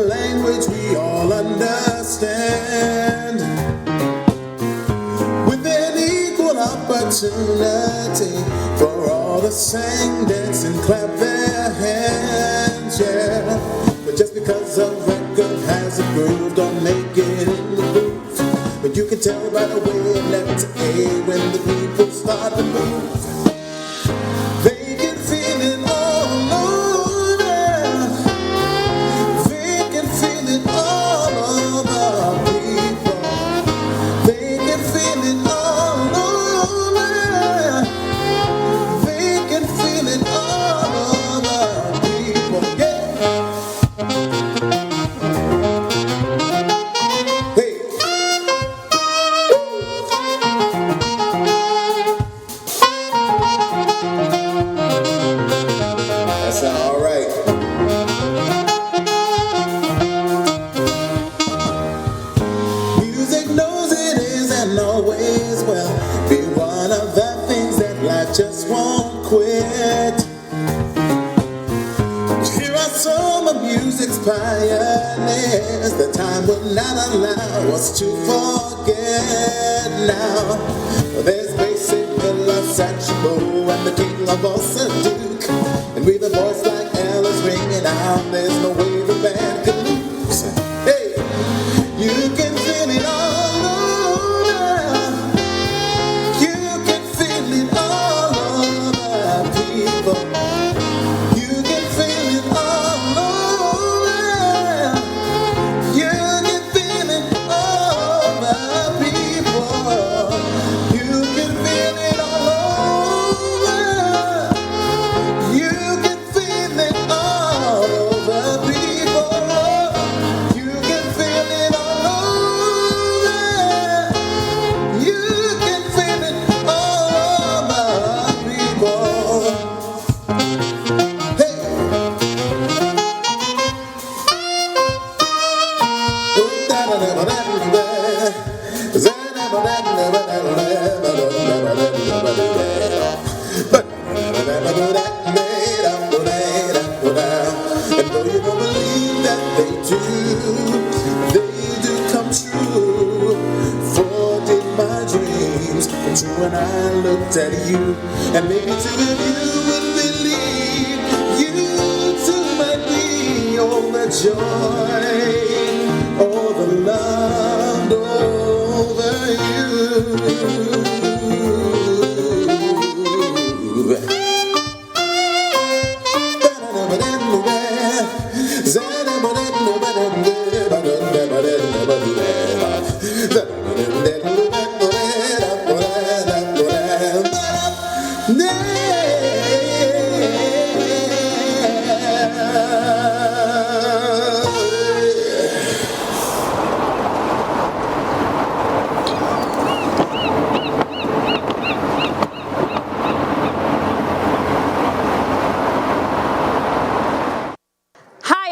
language we all understand. With an equal opportunity for all to sing, dance, and clap their hands, yeah. But just because a record has a groove, don't make it in the booth. But you can tell by the way it left to A when the people start to move. They can feel it all over. They can feel it all over people. They can feel it all over. They can feel it all over people. Yeah. Hey. That's all right. Music knows it is and always will be one of the things that life just won't quit. Here are some of music's pioneers. The time will not allow us to forget now. There's basic Satchmo and the king of all Duke. And with a voice like Alice ringing out, there's no way the band can lose. Hey, you can feel it all over. You can feel it all over people. You can feel it all over. You can feel it all over people. You can feel it all over. You can feel it all over people. You can feel it all over. You can feel it all over people. Hey. And though you don't believe that they do come true. For did my dreams come true when I looked at you? And maybe two of you would believe. You too might be all the joy, all the love over you.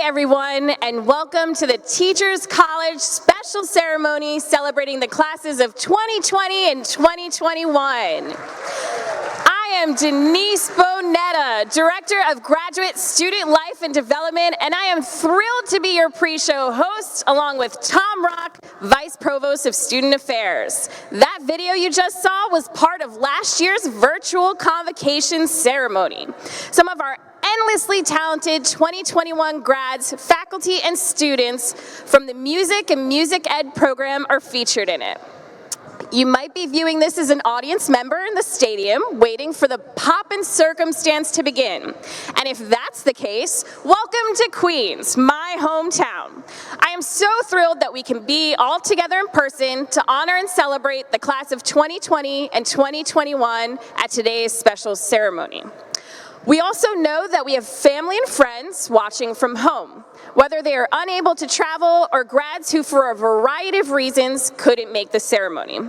Everyone, and welcome to the Teachers College Special Ceremony celebrating the classes of 2020 and 2021. I am Denise Bonetta, Director of Graduate Student Life and Development, and I am thrilled to be your pre-show host, along with Tom Rock, Vice Provost of Student Affairs. That video you just saw was part of last year's virtual convocation ceremony. Some of our endlessly talented 2021 grads, faculty, and students from the Music and Music Ed program are featured in it. You might be viewing this as an audience member in the stadium, waiting for the pop and circumstance to begin. And if that's the case, welcome to Queens, my hometown. I am so thrilled that we can be all together in person to honor and celebrate the class of 2020 and 2021 at today's special ceremony. We also know that we have family and friends watching from home, whether they are unable to travel or grads who, for a variety of reasons, couldn't make the ceremony.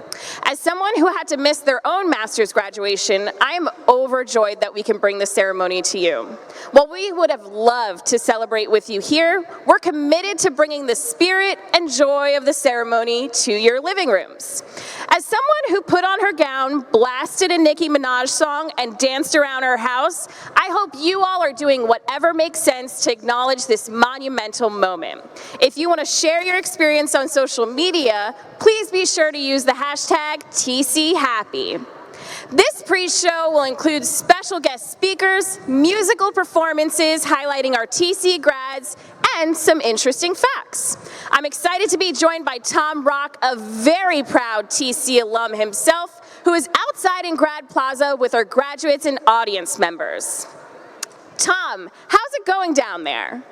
As someone who had to miss their own master's graduation, I am overjoyed that we can bring the ceremony to you. While we would have loved to celebrate with you here, we're committed to bringing the spirit and joy of the ceremony to your living rooms. As someone who put on her gown, blasted a Nicki Minaj song, and danced around her house, I hope you all are doing whatever makes sense to acknowledge this monumental moment. If you want to share your experience on social media, please be sure to use the hashtag TCHappy. This pre-show will include special guest speakers, musical performances highlighting our TC grads, and some interesting facts. I'm excited to be joined by Tom Rock, a very proud TC alum himself, who is outside in Grad Plaza with our graduates and audience members. Tom, how's it going down there?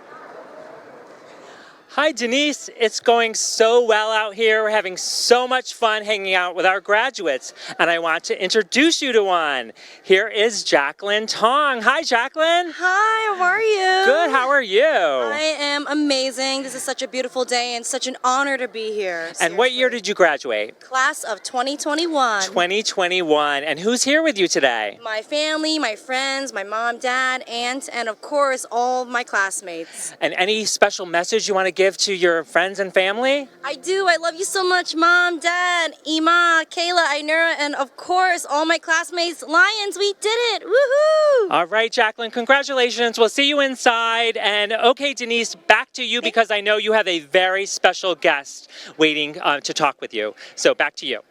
Hi Denise, it's going so well out here. We're having so much fun hanging out with our graduates, and I want to introduce you to one. Here is Jacqueline Tong. Hi Jacqueline. Hi, how are you? Good, how are you? I am amazing. This is such a beautiful day and such an honor to be here. And what year did you graduate? Class of 2021. 2021. And who's here with you today? My family, my friends, my mom, dad, aunt, and of course all my classmates. And any special message you want to give to your friends and family? I do. I love you so much, Mom, Dad, Ima, Kayla, Ainura, and of course all my classmates. Lions, we did it! Woohoo! All right, Jacqueline, congratulations. We'll see you inside. And okay, Denise, back to you because I know you have a very special guest waiting to talk with you. So back to you.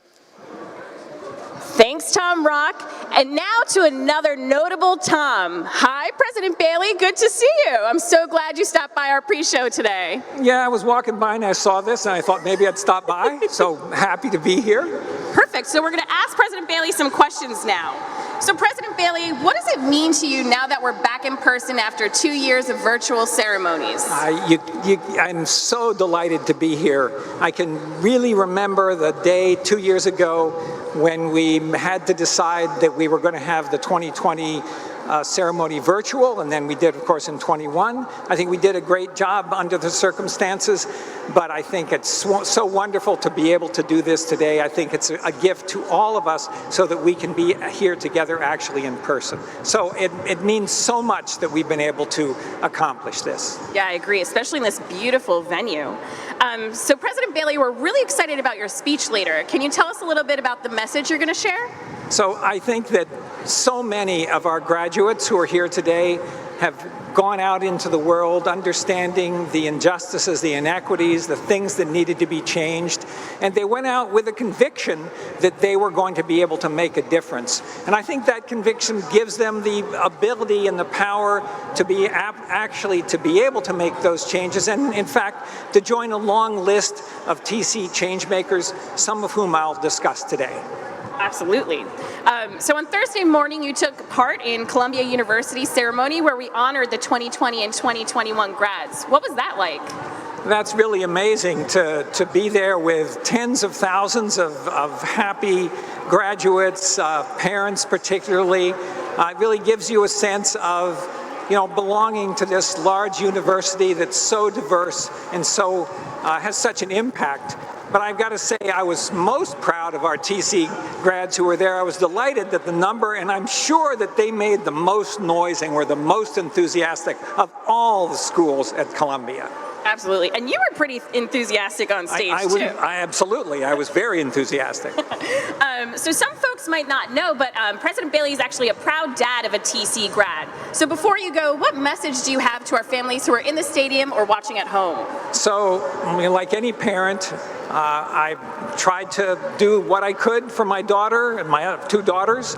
Thanks, Tom Rock. And now to another notable Tom. Hi, President Bailey. Good to see you. I'm so glad you stopped by our pre-show today. Yeah, I was walking by and I saw this and I thought maybe I'd stop by. So happy to be here. Perfect. So we're going to ask President Bailey some questions now. So President Bailey, what does it mean to you now that we're back in person after 2 years of virtual ceremonies? I'm so delighted to be here. I can really remember the day 2 years ago when we had to decide that we were going to have the 2020 ceremony virtual, and then we did, of course, in 21. I think we did a great job under the circumstances, but I think it's so wonderful to be able to do this today. I think it's a gift to all of us so that we can be here together actually in person. So it means so much that we've been able to accomplish this. Yeah, I agree, especially in this beautiful venue. So President Bailey, we're really excited about your speech later. Can you tell us a little bit about the message you're going to share? So I think that so many of our graduates who are here today have gone out into the world understanding the injustices, the inequities, the things that needed to be changed. And they went out with a conviction that they were going to be able to make a difference. And I think that conviction gives them the ability and the power to be actually to be able to make those changes. And in fact, to join a long list of TC changemakers, some of whom I'll discuss today. Absolutely. So on Thursday morning, you took part in Columbia University's ceremony where we honored the 2020 and 2021 grads. What was that like? That's really amazing to be there with tens of thousands of happy graduates, parents particularly. It really gives you a sense of belonging to this large university that's so diverse and so has such an impact. But I've got to say, I was most proud of our TC grads who were there. I was delighted that the number, and I'm sure that they made the most noise and were the most enthusiastic of all the schools at Columbia. Absolutely. And you were pretty enthusiastic on stage, too. Absolutely. I was very enthusiastic. So some folks might not know, but President Bailey is actually a proud dad of a TC grad. So before you go, what message do you have to our families who are in the stadium or watching at home? So, like any parent, I tried to do what I could for my daughter and my two daughters,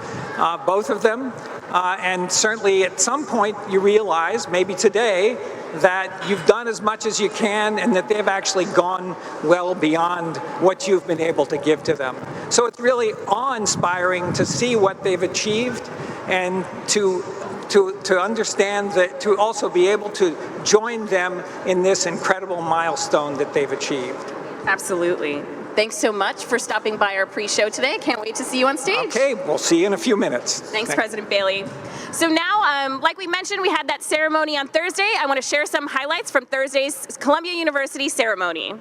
both of them. And certainly at some point you realize, maybe today, that you've done as much as you can and that they've actually gone well beyond what you've been able to give to them. So it's really awe-inspiring to see what they've achieved and to understand that, to also be able to join them in this incredible milestone that they've achieved. Absolutely. Thanks so much for stopping by our pre-show today. Can't wait to see you on stage. Okay, we'll see you in a few minutes. Thanks, President Bailey. So now, like we mentioned, we had that ceremony on Thursday. I want to share some highlights from Thursday's Columbia University ceremony.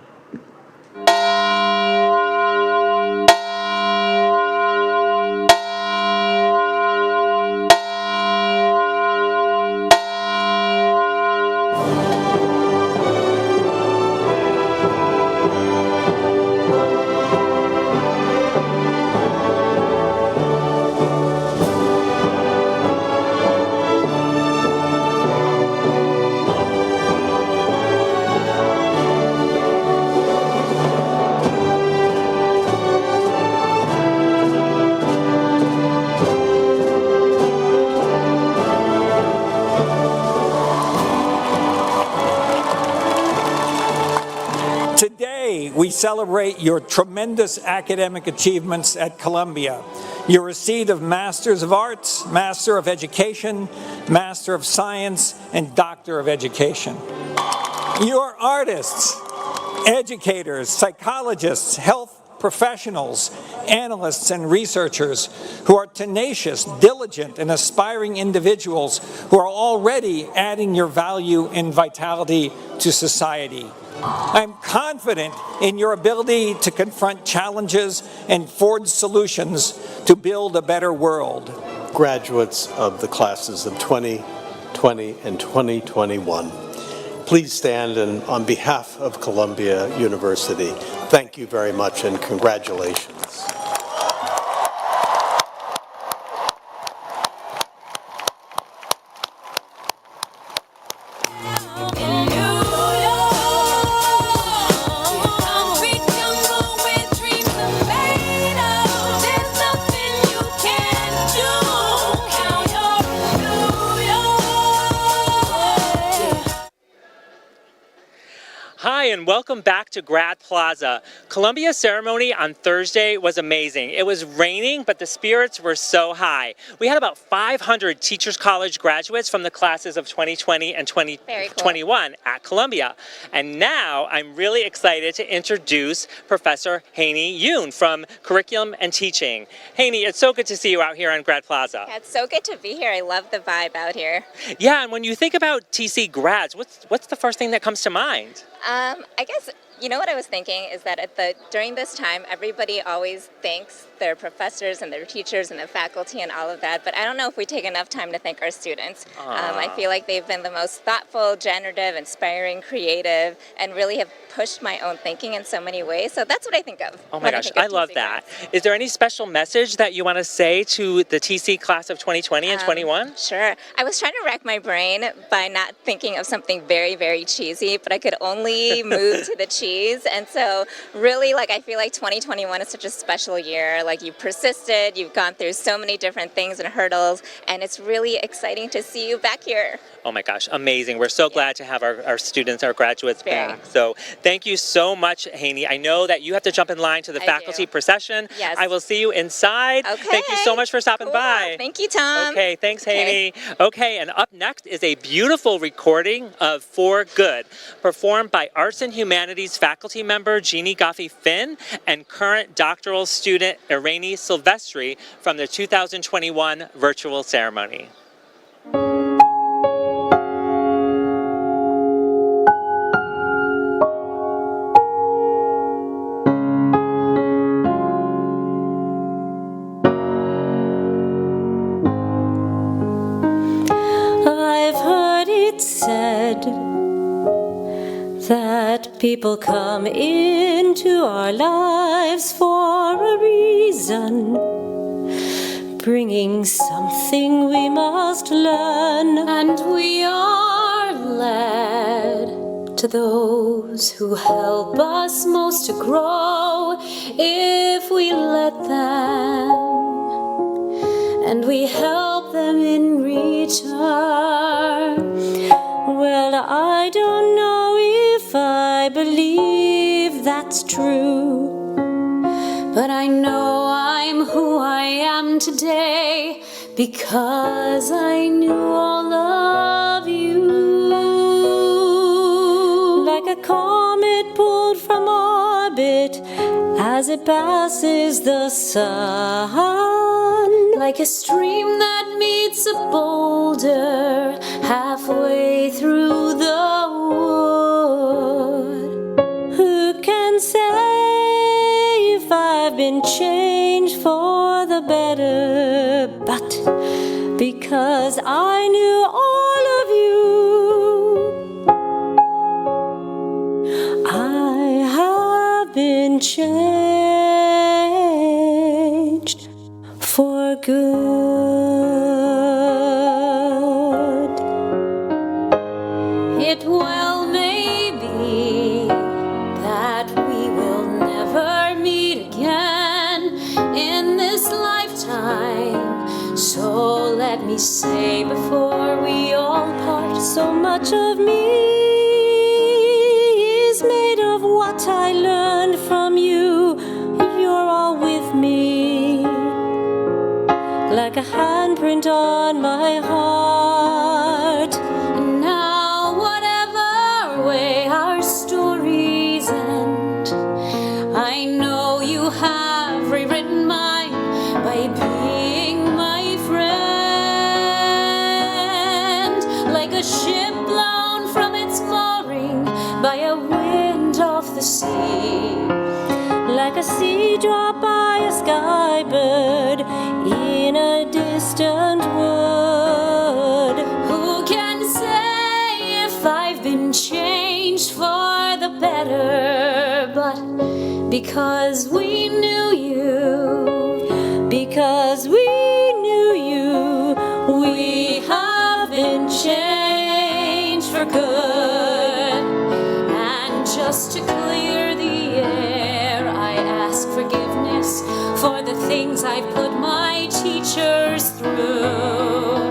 Today, we celebrate your tremendous academic achievements at Columbia. Your receipt of Masters of Arts, Master of Education, Master of Science, and Doctor of Education. You are artists, educators, psychologists, health professionals, analysts, and researchers who are tenacious, diligent, and aspiring individuals who are already adding your value and vitality to society. I'm confident in your ability to confront challenges and forge solutions to build a better world. Graduates of the classes of 2020 and 2021, please stand, and on behalf of Columbia University, thank you very much and congratulations. Hi, and welcome back to Grad Plaza. Columbia's ceremony on Thursday was amazing. It was raining, but the spirits were so high. We had about 500 Teachers College graduates from the classes of 2020 and 2021 at Columbia. And now I'm really excited to introduce Professor Haney Yoon from Curriculum and Teaching. Haney, it's so good to see you out here on Grad Plaza. Yeah, it's so good to be here. I love the vibe out here. Yeah, and when you think about TC grads, what's the first thing that comes to mind? I guess, you know what I was thinking is that during this time, everybody always thanks their professors and their teachers and the faculty and all of that, but I don't know if we take enough time to thank our students. I feel like they've been the most thoughtful, generative, inspiring, creative, and really have pushed my own thinking in so many ways. So that's what I think of. Oh my gosh, I love that. Is there any special message that you want to say to the TC class of 2020 and 21? Sure. I was trying to rack my brain by not thinking of something very, very cheesy, but I could only move to the cheese. And so really, I feel like 2021 is such a special year. You persisted, you've gone through so many different things and hurdles, and it's really exciting to see you back here. Oh my gosh, amazing. We're so glad to have our students, our graduates back. So thank you so much, Haney. I know that you have to jump in line to the faculty procession. Yes. I will see you inside. Okay. Thank you so much for stopping by. Thank you, Tom. Okay, thanks, Haney. Okay, and up next is a beautiful recording of For Good, performed by Arts and Humanities faculty member Jeannie Goffey-Finn and current doctoral student Irene Silvestri from the 2021 virtual ceremony. Said that people come into our lives for a reason, bringing something we must learn, and we are led to those who help us most to grow if we let them, and we help them in return. Well, I don't know if I believe that's true, but I know I'm who I am today because I knew all of you. Like a comet pulled from orbit as it passes the sun, like a stream that meets a boulder halfway through the wood. Who can say if I've been changed for the better? But because I knew all of you, I have been changed for good. It well may be that we will never meet again in this lifetime. So let me say before we all part, so much of me is made of what I learned from you, you're all with me, like a handprint on my heart. Now, whatever way our stories end, I know you have rewritten mine by being my friend, like a ship blown from its mooring by a wind off the sea, like a sea drop by a sky bird in a distant wood. Who can say if I've been changed for the better? But because we knew you, because we knew you, we have been changed for good. And just to clear the air, I ask forgiveness for the things I've put my teachers through.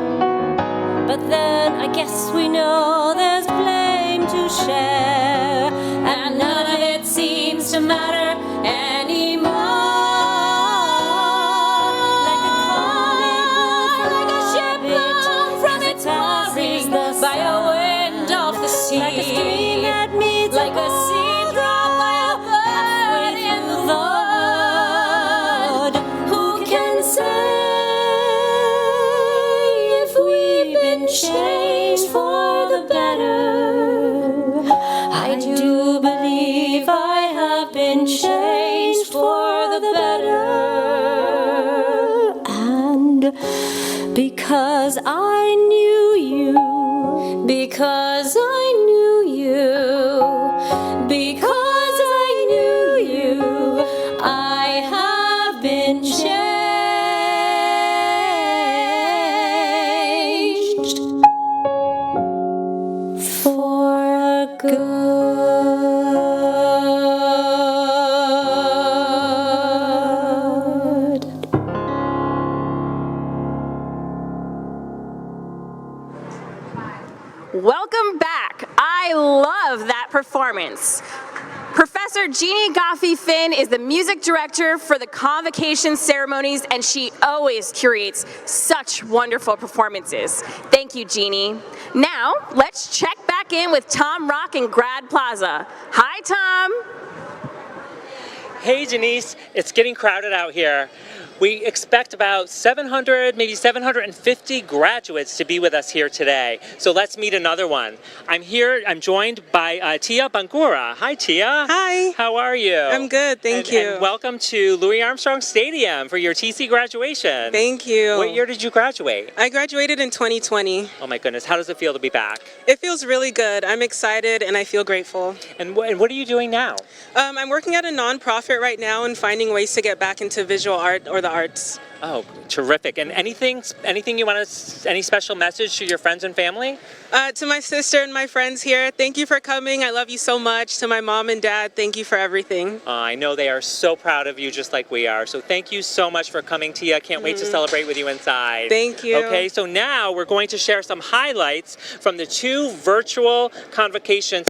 But then I guess we know there's blame to share, and none of it seems to matter anymore. Like a comic book, like a ship blown from its mooring by a wind off the sea, like a stream that meets like a sea drop by a bird in the wood. Who can say if we've been changed for the better? I do believe I have been changed for the better. And because I knew you, because I knew you, because I knew you, I have been changed for good. Welcome back. I love that performance. Professor Jeannie Goffey-Finn is the music director for the convocation ceremonies, and she always curates such wonderful performances. Thank you, Jeannie. Now, let's check back in with Tom Rock in Grad Plaza. Hi, Tom. Hey, Denise, it's getting crowded out here. We expect about 700, maybe 750 graduates to be with us here today. So let's meet another one. I'm joined by Tia Bangura. Hi, Tia. Hi. How are you? I'm good, thank you. And welcome to Louis Armstrong Stadium for your TC graduation. Thank you. What year did you graduate? I graduated in 2020. Oh my goodness, how does it feel to be back? It feels really good. I'm excited and I feel grateful. And what are you doing now? I'm working at a nonprofit right now and finding ways to get back into visual art or the arts. Oh, terrific. And anything you want to, any special message to your friends and family? To my sister and my friends here, thank you for coming. I love you so much. To my mom and dad, thank you for everything. I know they are so proud of you, just like we are. So thank you so much for coming, Tia. Can't wait to celebrate with you inside. Thank you. Okay, so now we're going to share some highlights from the 2 virtual convocations.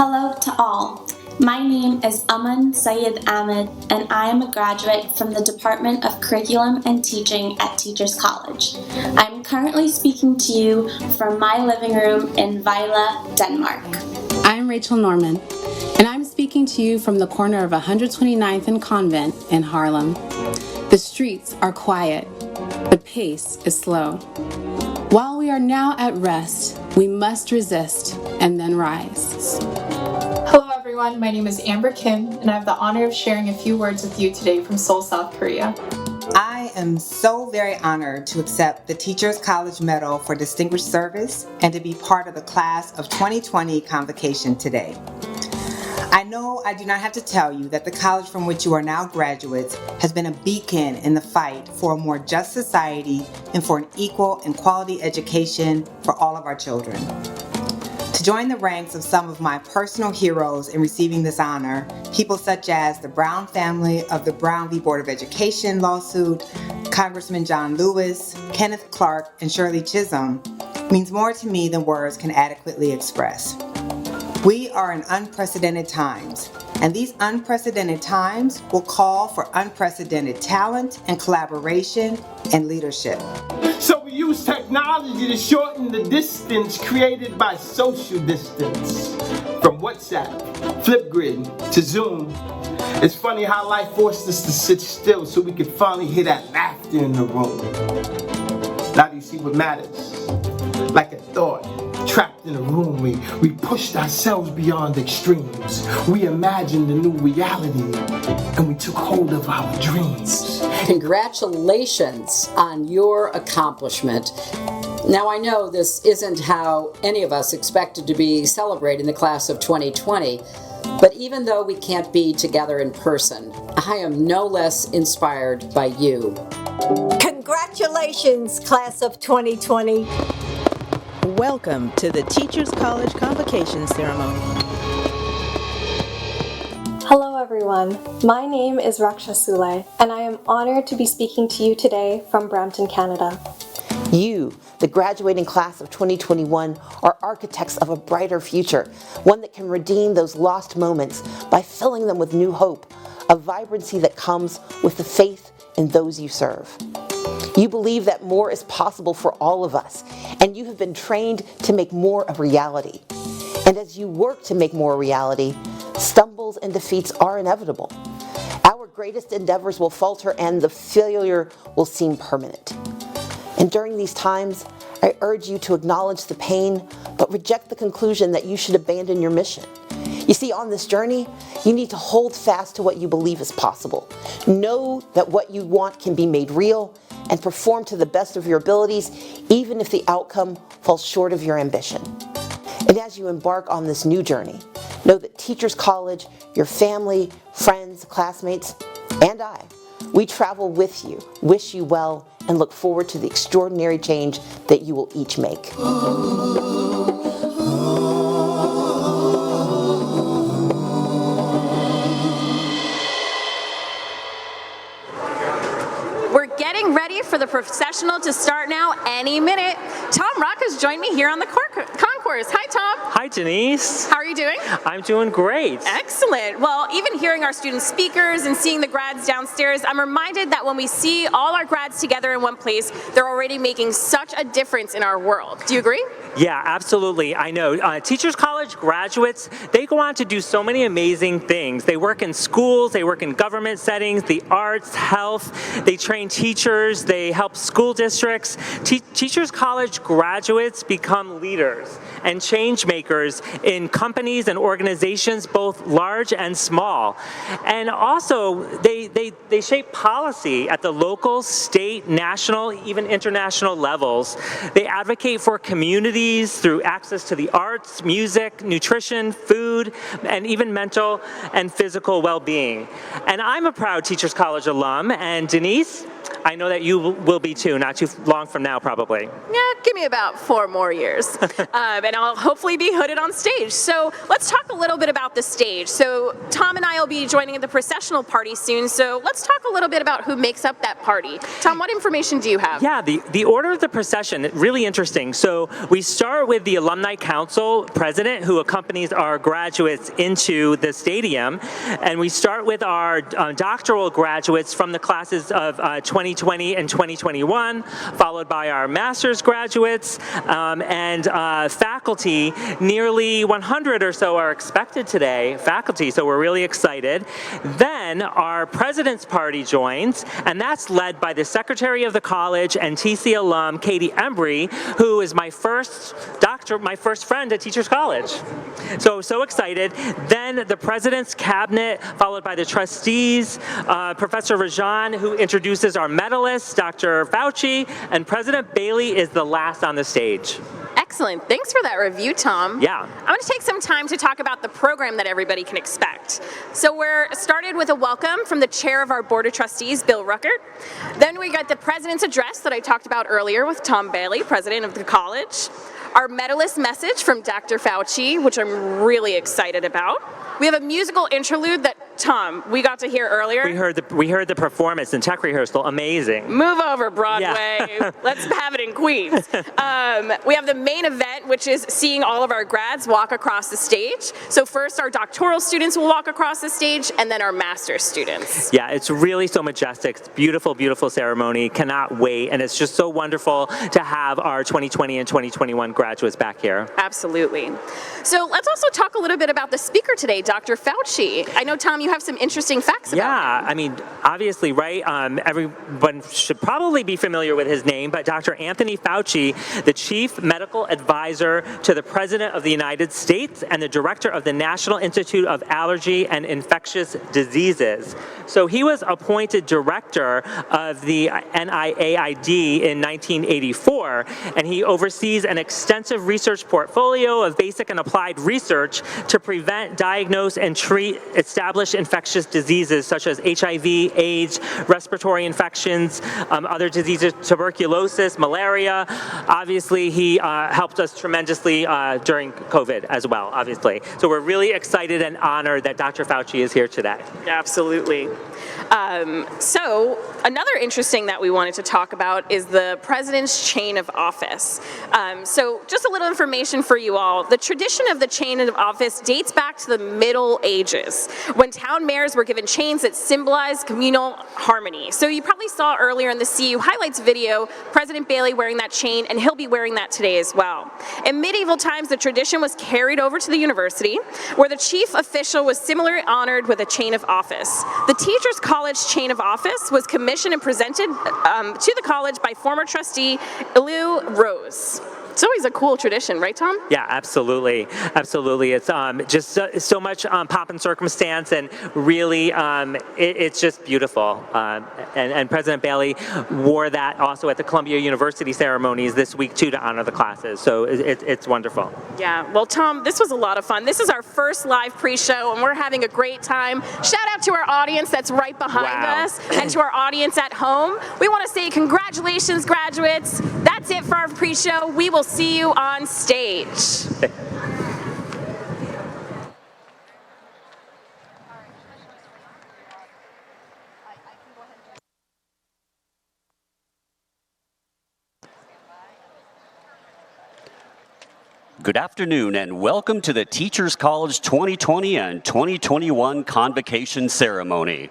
Hello to all. My name is Aman Syed Ahmed, and I am a graduate from the Department of Curriculum and Teaching at Teachers College. I'm currently speaking to you from my living room in Vejle, Denmark. I'm Rachel Norman, and I'm speaking to you from the corner of 129th and Convent in Harlem. The streets are quiet. The pace is slow. While we are now at rest, we must resist and then rise. Hello everyone, my name is Amber Kim, and I have the honor of sharing a few words with you today from Seoul, South Korea. I am so very honored to accept the Teachers College Medal for Distinguished Service and to be part of the class of 2020 convocation today. I know I do not have to tell you that the college from which you are now graduates has been a beacon in the fight for a more just society and for an equal and quality education for all of our children. To join the ranks of some of my personal heroes in receiving this honor, people such as the Brown family of the Brown v. Board of Education lawsuit, Congressman John Lewis, Kenneth Clark, and Shirley Chisholm, means more to me than words can adequately express. We are in unprecedented times, and these unprecedented times will call for unprecedented talent and collaboration and leadership. So we use technology to shorten the distance created by social distance. From WhatsApp, Flipgrid, to Zoom. It's funny how life forced us to sit still so we could finally hear that laughter in the room. Now do you see what matters? Like a thought, trapped in a room, we pushed ourselves beyond extremes. We imagined a new reality, and we took hold of our dreams. Congratulations on your accomplishment. Now, I know this isn't how any of us expected to be celebrating the class of 2020, but even though we can't be together in person, I am no less inspired by you. Congratulations, class of 2020. Welcome to the Teachers College Convocation Ceremony. Hello everyone, my name is Raksha Sule, and I am honored to be speaking to you today from Brampton, Canada. You, the graduating class of 2021, are architects of a brighter future, one that can redeem those lost moments by filling them with new hope, a vibrancy that comes with the faith in those you serve. You believe that more is possible for all of us, and you have been trained to make more a reality. And as you work to make more a reality, stumbles and defeats are inevitable. Our greatest endeavors will falter and the failure will seem permanent. And during these times, I urge you to acknowledge the pain, but reject the conclusion that you should abandon your mission. You see, on this journey, you need to hold fast to what you believe is possible. Know that what you want can be made real, and perform to the best of your abilities, even if the outcome falls short of your ambition. And as you embark on this new journey, know that Teachers College, your family, friends, classmates, and I, we travel with you, wish you well, and look forward to the extraordinary change that you will each make. Getting ready for the processional to start now any minute. Tom Rock has joined me here on the concourse. Hi, Tom. Hi, Denise. How are you doing? I'm doing great. Excellent. Well, even hearing our student speakers and seeing the grads downstairs, I'm reminded that when we see all our grads together in one place, they're already making such a difference in our world. Do you agree? Yeah, absolutely. I know. Teachers College graduates, they go on to do so many amazing things. They work in schools, they work in government settings, the arts, health, they train teachers, they help school districts. Teachers College graduates become leaders and change makers in companies and organizations, both large and small. And also, they shape policy at the local, state, national, even international levels. They advocate for communities through access to the arts, music, nutrition, food, and even mental and physical well-being. And I'm a proud Teachers College alum, and Denise, I know that you will be too, not too long from now probably. Yeah, give me about 4 more years, and I'll hopefully be hooded on stage. So let's talk a little bit about the stage. So Tom and I will be joining at the processional party soon, so let's talk a little bit about who makes up that party. Tom, what information do you have? Yeah, the order of the procession, really interesting. So we start with the Alumni Council president who accompanies our graduates into the stadium, and we start with our doctoral graduates from the classes of 2020 and 2021, followed by our master's graduates and faculty. Nearly 100 or so are expected today, faculty, so we're really excited. Then our president's party joins, and that's led by the secretary of the college and TC alum, Katie Embry, who is my first friend at Teachers College. So excited. Then the president's cabinet, followed by the trustees, Professor Rajan, who introduces our medalists, Dr. Fauci, and President Bailey is the last on the stage. Excellent. Thanks for that review, Tom. Yeah. I'm going to take some time to talk about the program that everybody can expect. So we're started with a welcome from the chair of our Board of Trustees, Bill Ruckert. Then we got the president's address that I talked about earlier with Tom Bailey, president of the college. Our medalist message from Dr. Fauci, which I'm really excited about. We have a musical interlude that, Tom, we got to hear earlier. We heard the performance and tech rehearsal. Amazing. Move over, Broadway. Yeah. Let's have it in Queens. We have the main event, which is seeing all of our grads walk across the stage. So first, our doctoral students will walk across the stage, and then our master's students. Yeah, it's really so majestic. It's beautiful, beautiful ceremony. Cannot wait. And it's just so wonderful to have our 2020 and 2021 graduates back here. Absolutely. So let's also talk a little bit about the speaker today, Dr. Fauci. I know, Tom, you have some interesting facts about him. Yeah, I mean, obviously, right? Everyone should probably be familiar with his name, but Dr. Anthony Fauci, the chief medical advisor to the President of the United States and the director of the National Institute of Allergy and Infectious Diseases. So he was appointed director of the NIAID in 1984, and he oversees an extensive research portfolio of basic and applied research to prevent, diagnose, and treat established infectious diseases such as HIV, AIDS, respiratory infections, other diseases, tuberculosis, malaria. Obviously, he helped us tremendously during COVID as well, obviously. So we're really excited and honored that Dr. Fauci is here today. Absolutely. So another interesting that we wanted to talk about is the president's chain of office. So just a little information for you all. The tradition of the chain of office dates back to the Middle Ages, when town mayors were given chains that symbolized communal harmony. So you probably saw earlier in the CU Highlights video, President Bailey wearing that chain, and he'll be wearing that today as well. In medieval times, the tradition was carried over to the university, where the chief official was similarly honored with a chain of office. The Teachers College chain of office was commissioned and presented to the college by former trustee Lou Rose. It's always a cool tradition, right, Tom? Yeah, absolutely. Absolutely. It's just so much pomp and circumstance, and really it's just beautiful. And President Bailey wore that also at the Columbia University ceremonies this week, too, to honor the classes. So it's wonderful. Yeah. Well, Tom, this was a lot of fun. This is our first live pre-show, and we're having a great time. Shout out to our audience that's right behind us, and to our audience at home. We want to say congratulations, graduates. That's it for our pre-show. We will see you on stage. Good afternoon and welcome to the Teachers College 2020 and 2021 Convocation Ceremony.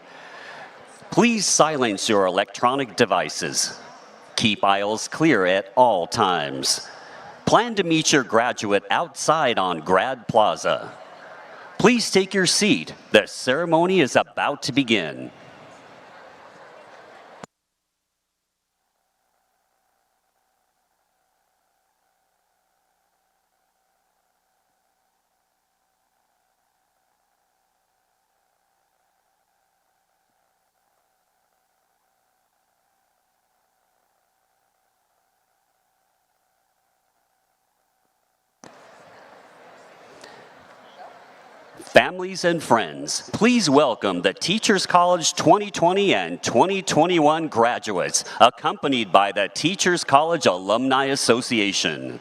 Please silence your electronic devices. Keep aisles clear at all times. Plan to meet your graduate outside on Grad Plaza. Please take your seat. The ceremony is about to begin. Families and friends, please welcome the Teachers College 2020 and 2021 graduates, accompanied by the Teachers College Alumni Association.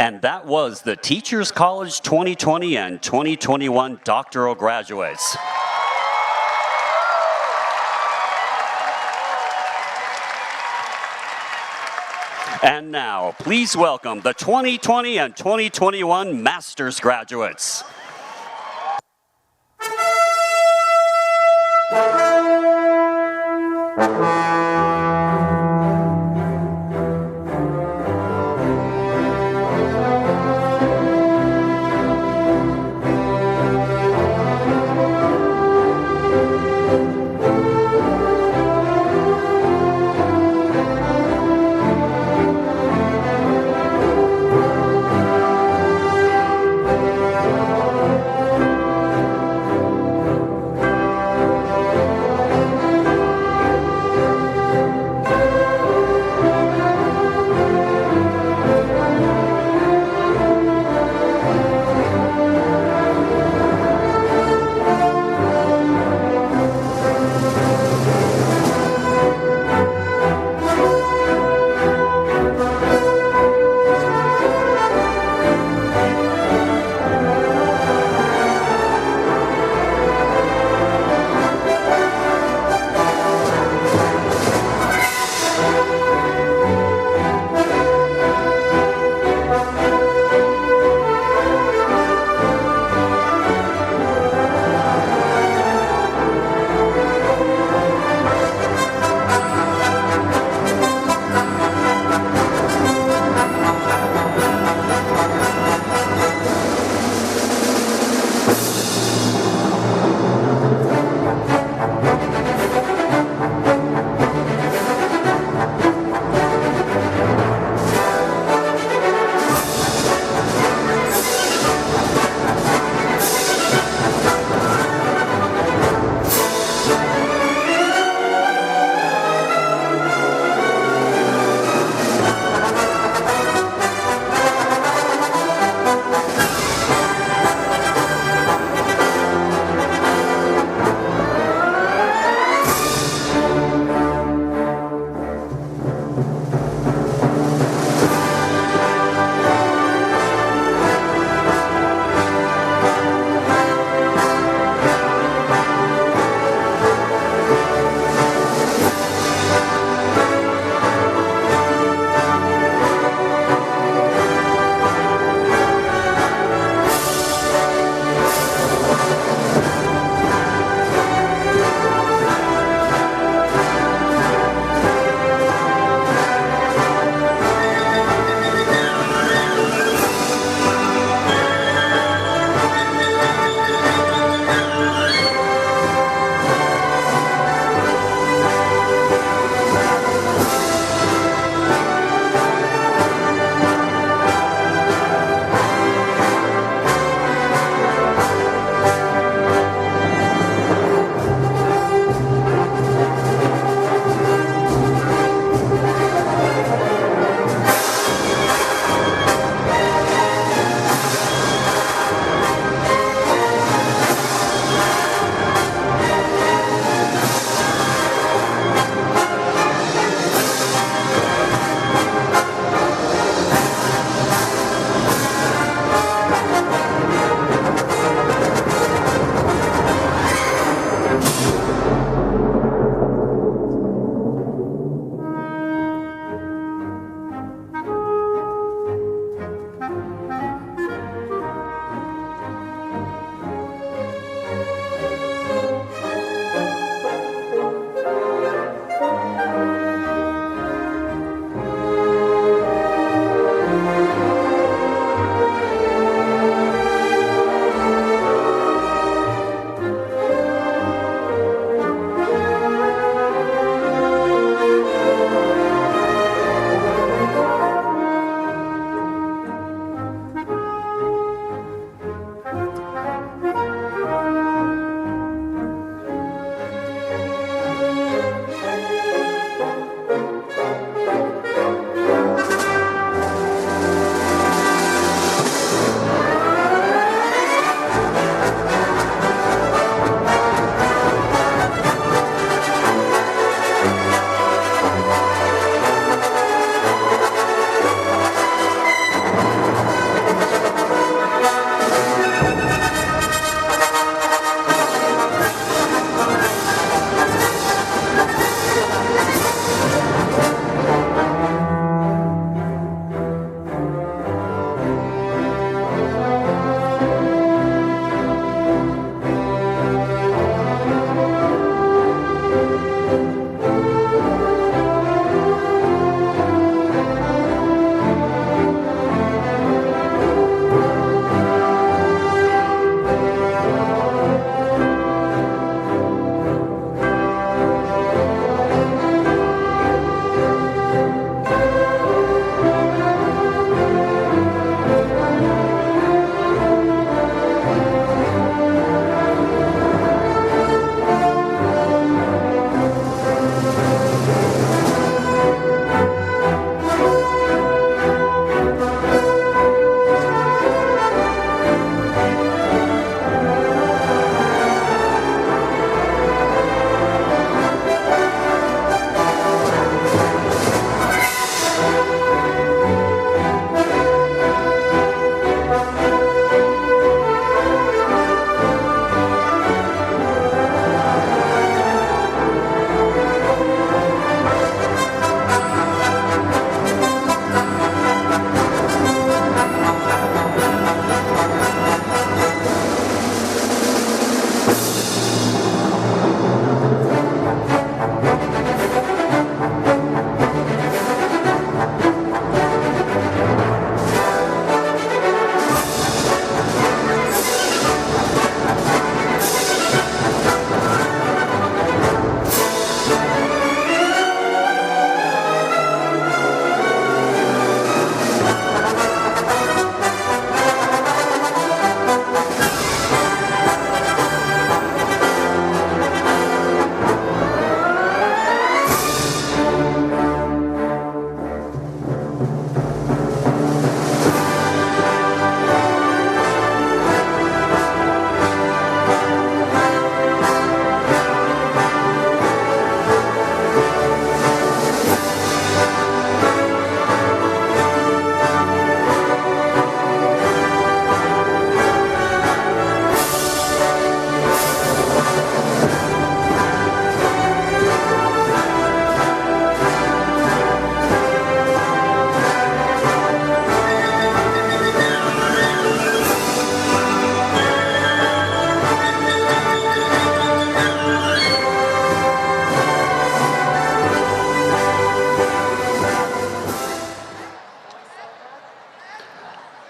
And that was the Teachers College 2020 and 2021 doctoral graduates. And now, please welcome the 2020 and 2021 master's graduates.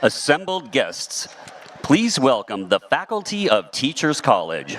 Assembled guests, please welcome the faculty of Teachers College.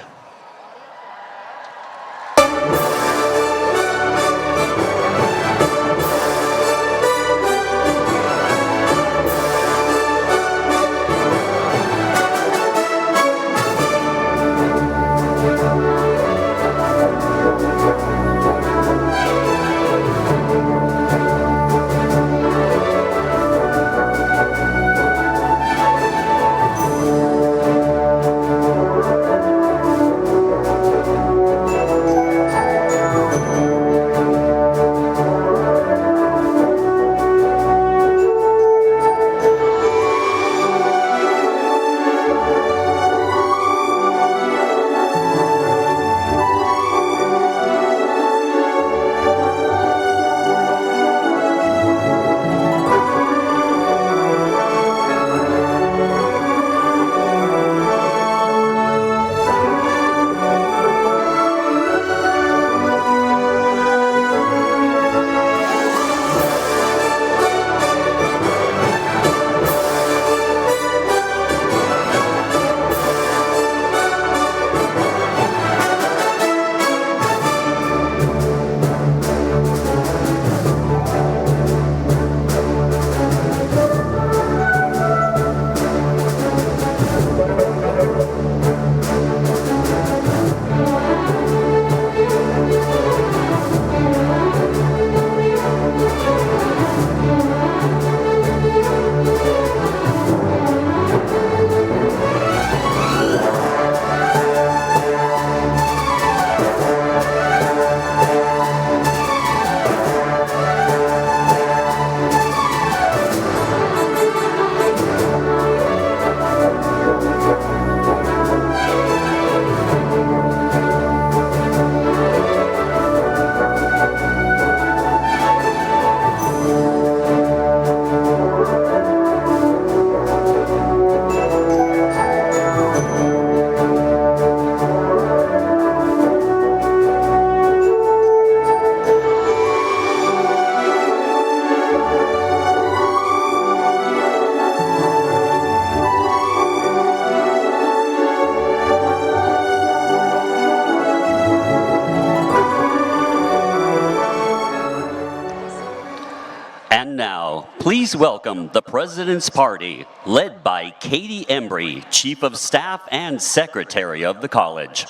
And now, please welcome the President's Party, led by Katie Embry, Chief of Staff and Secretary of the College.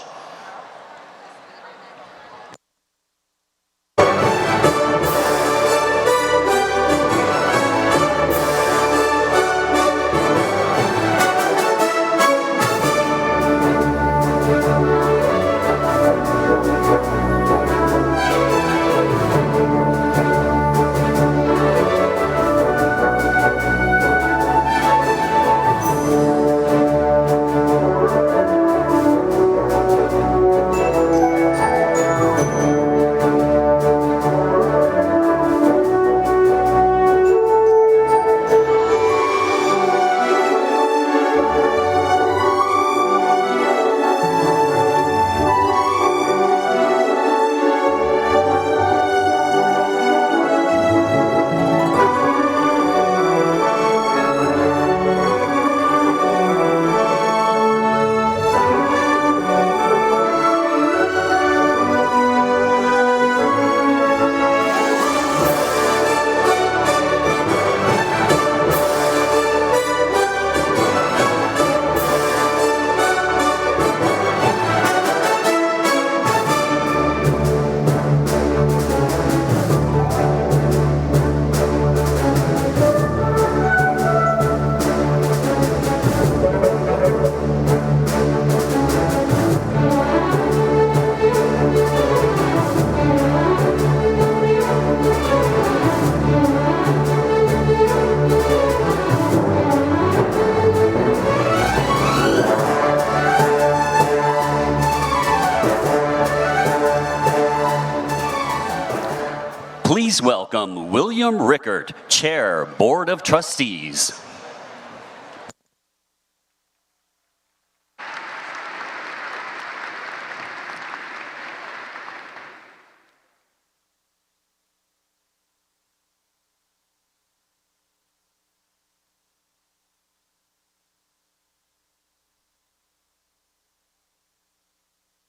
Please welcome William Rickert, Chair, Board of Trustees.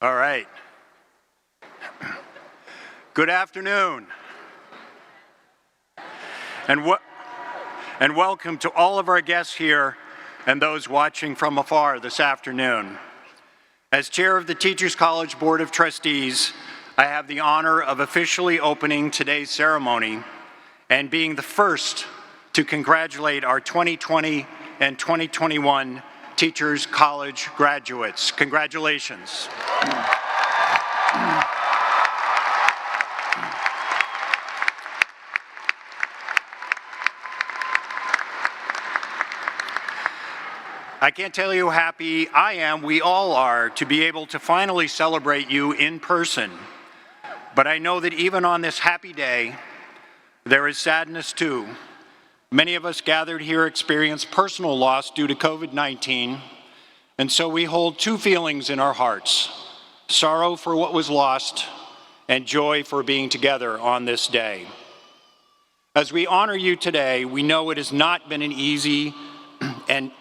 All right. Good afternoon. And welcome to all of our guests here and those watching from afar this afternoon. As chair of the Teachers College Board of Trustees, I have the honor of officially opening today's ceremony and being the first to congratulate our 2020 and 2021 Teachers College graduates. Congratulations. I can't tell you how happy I am, we all are, to be able to finally celebrate you in person. But I know that even on this happy day, there is sadness too. Many of us gathered here experienced personal loss due to COVID-19, and so we hold two feelings in our hearts: sorrow for what was lost and joy for being together on this day. As we honor you today, we know it has not been easy, and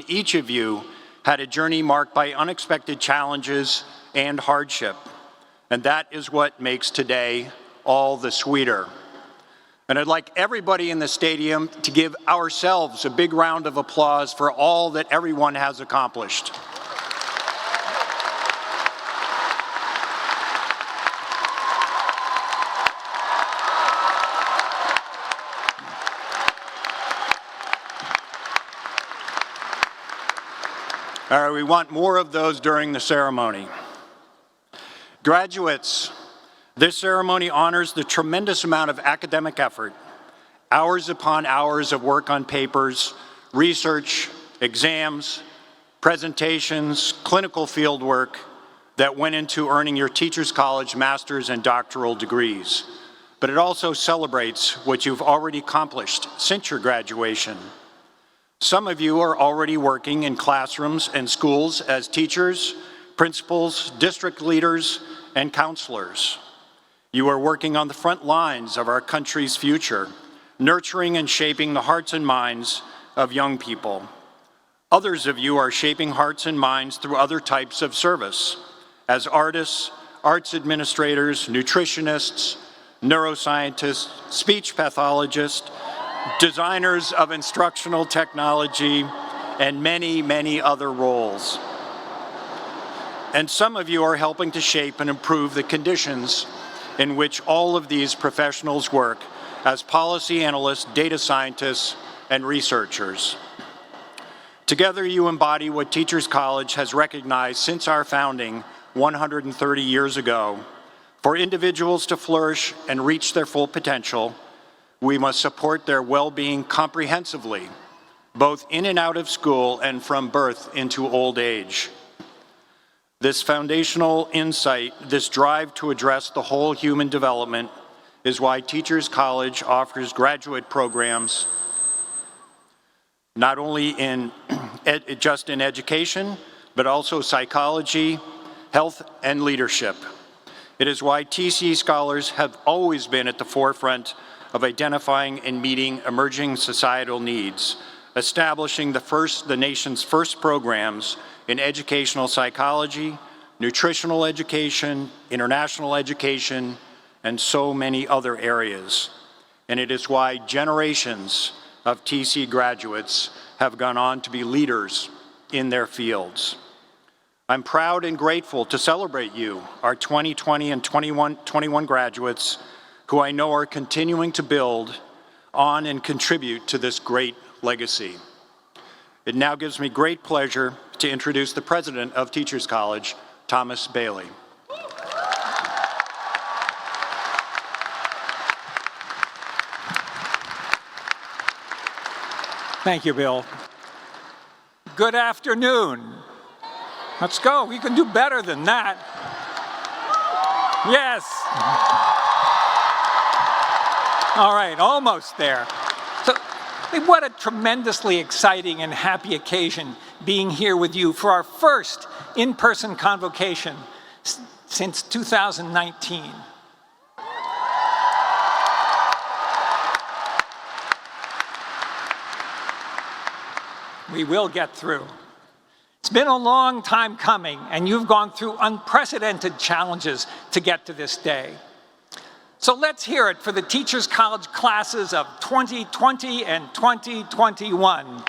each of you had a journey marked by unexpected challenges and hardship. And that is what makes today all the sweeter. And I'd like everybody in the stadium to give ourselves a big round of applause for all that everyone has accomplished. All right, we want more of those during the ceremony. Graduates, this ceremony honors the tremendous amount of academic effort, hours upon hours of work on papers, research, exams, presentations, clinical field work that went into earning your Teachers College master's and doctoral degrees. But it also celebrates what you've already accomplished since your graduation. Some of you are already working in classrooms and schools as teachers, principals, district leaders, and counselors. You are working on the front lines of our country's future, nurturing and shaping the hearts and minds of young people. Others of you are shaping hearts and minds through other types of service, as artists, arts administrators, nutritionists, neuroscientists, speech pathologists, designers of instructional technology, and many, many other roles. And some of you are helping to shape and improve the conditions in which all of these professionals work as policy analysts, data scientists, and researchers. Together, you embody what Teachers College has recognized since our founding 130 years ago. For individuals to flourish and reach their full potential, we must support their well-being comprehensively, both in and out of school and from birth into old age. This foundational insight, this drive to address the whole human development, is why Teachers College offers graduate programs not only in just in education, but also psychology, health, and leadership. It is why TC scholars have always been at the forefront of identifying and meeting emerging societal needs, establishing the nation's first programs in educational psychology, nutritional education, international education, and so many other areas. And it is why generations of TC graduates have gone on to be leaders in their fields. I'm proud and grateful to celebrate you, our 2020 and 21 graduates, who I know are continuing to build on and contribute to this great legacy. It now gives me great pleasure to introduce the president of Teachers College, Thomas Bailey. Thank you, Bill. Good afternoon. Let's go. We can do better than that. Yes. All right, almost there. So, what a tremendously exciting and happy occasion being here with you for our first in-person convocation since 2019. We will get through. It's been a long time coming, and you've gone through unprecedented challenges to get to this day. So let's hear it for the Teachers College classes of 2020 and 2021.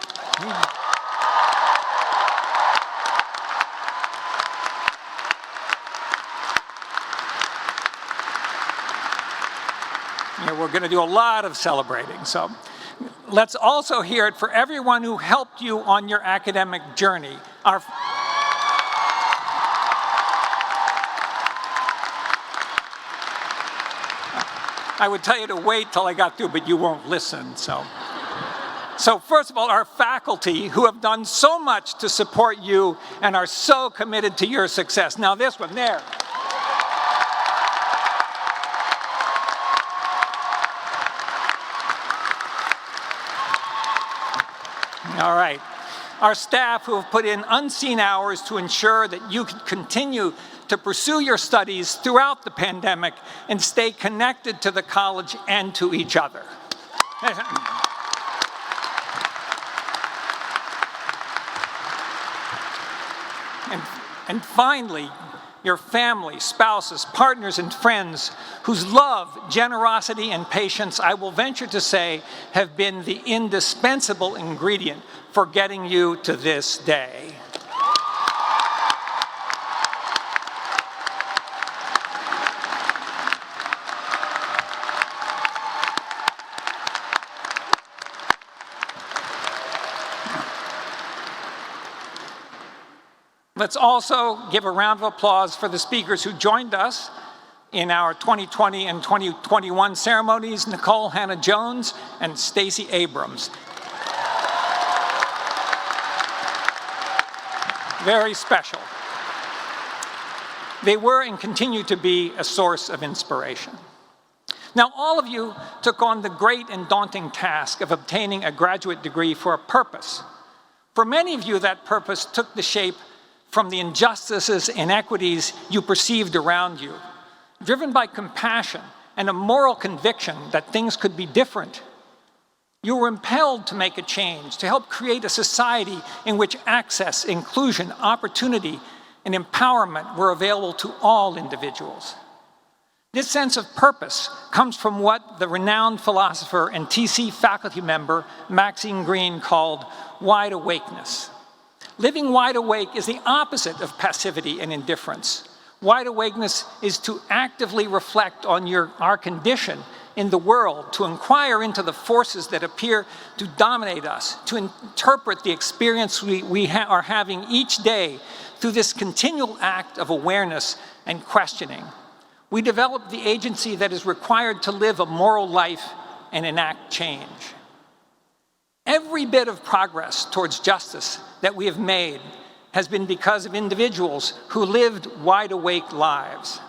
We're going to do a lot of celebrating, so let's also hear it for everyone who helped you on your academic journey. I would tell you to wait till I got through, but you won't listen, so first of all, our faculty who have done so much to support you and are so committed to your success. Now this one there. All right. Our staff who have put in unseen hours to ensure that you can continue to pursue your studies throughout the pandemic and stay connected to the college and to each other. And finally, your family, spouses, partners, and friends whose love, generosity, and patience, I will venture to say, have been the indispensable ingredient for getting you to this day. Let's also give a round of applause for the speakers who joined us in our 2020 and 2021 ceremonies, Nicole Hannah-Jones and Stacey Abrams. Very special. They were and continue to be a source of inspiration. Now, all of you took on the great and daunting task of obtaining a graduate degree for a purpose. For many of you, that purpose took the shape from the injustices and inequities you perceived around you, driven by compassion and a moral conviction that things could be different. You were impelled to make a change, to help create a society in which access, inclusion, opportunity, and empowerment were available to all individuals. This sense of purpose comes from what the renowned philosopher and TC faculty member Maxine Greene called wide awakeness. Living wide awake is the opposite of passivity and indifference. Wide awakeness is to actively reflect on our condition in the world, to inquire into the forces that appear to dominate us, to interpret the experience we are having each day through this continual act of awareness and questioning. We develop the agency that is required to live a moral life and enact change. Every bit of progress towards justice that we have made has been because of individuals who lived wide-awake lives.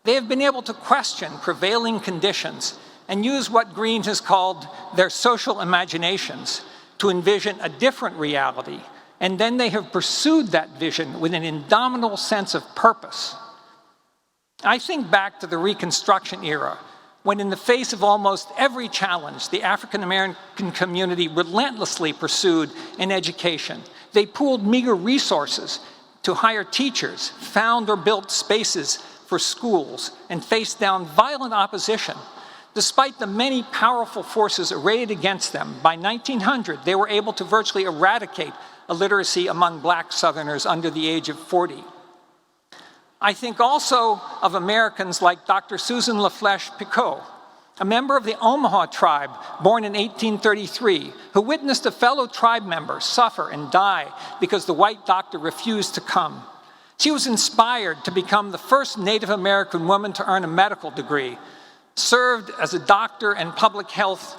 They have been able to question prevailing conditions and use what Greene has called their social imaginations to envision a different reality, and then they have pursued that vision with an indomitable sense of purpose. I think back to the Reconstruction era, when in the face of almost every challenge, the African American community relentlessly pursued an education. They pooled meager resources to hire teachers, found or built spaces for schools, and faced down violent opposition. Despite the many powerful forces arrayed against them, by 1900, they were able to virtually eradicate illiteracy among Black Southerners under the age of 40. I think also of Americans like Dr. Susan LaFlèche Picault, a member of the Omaha tribe born in 1833, who witnessed a fellow tribe member suffer and die because the white doctor refused to come. She was inspired to become the first Native American woman to earn a medical degree, served as a doctor and public health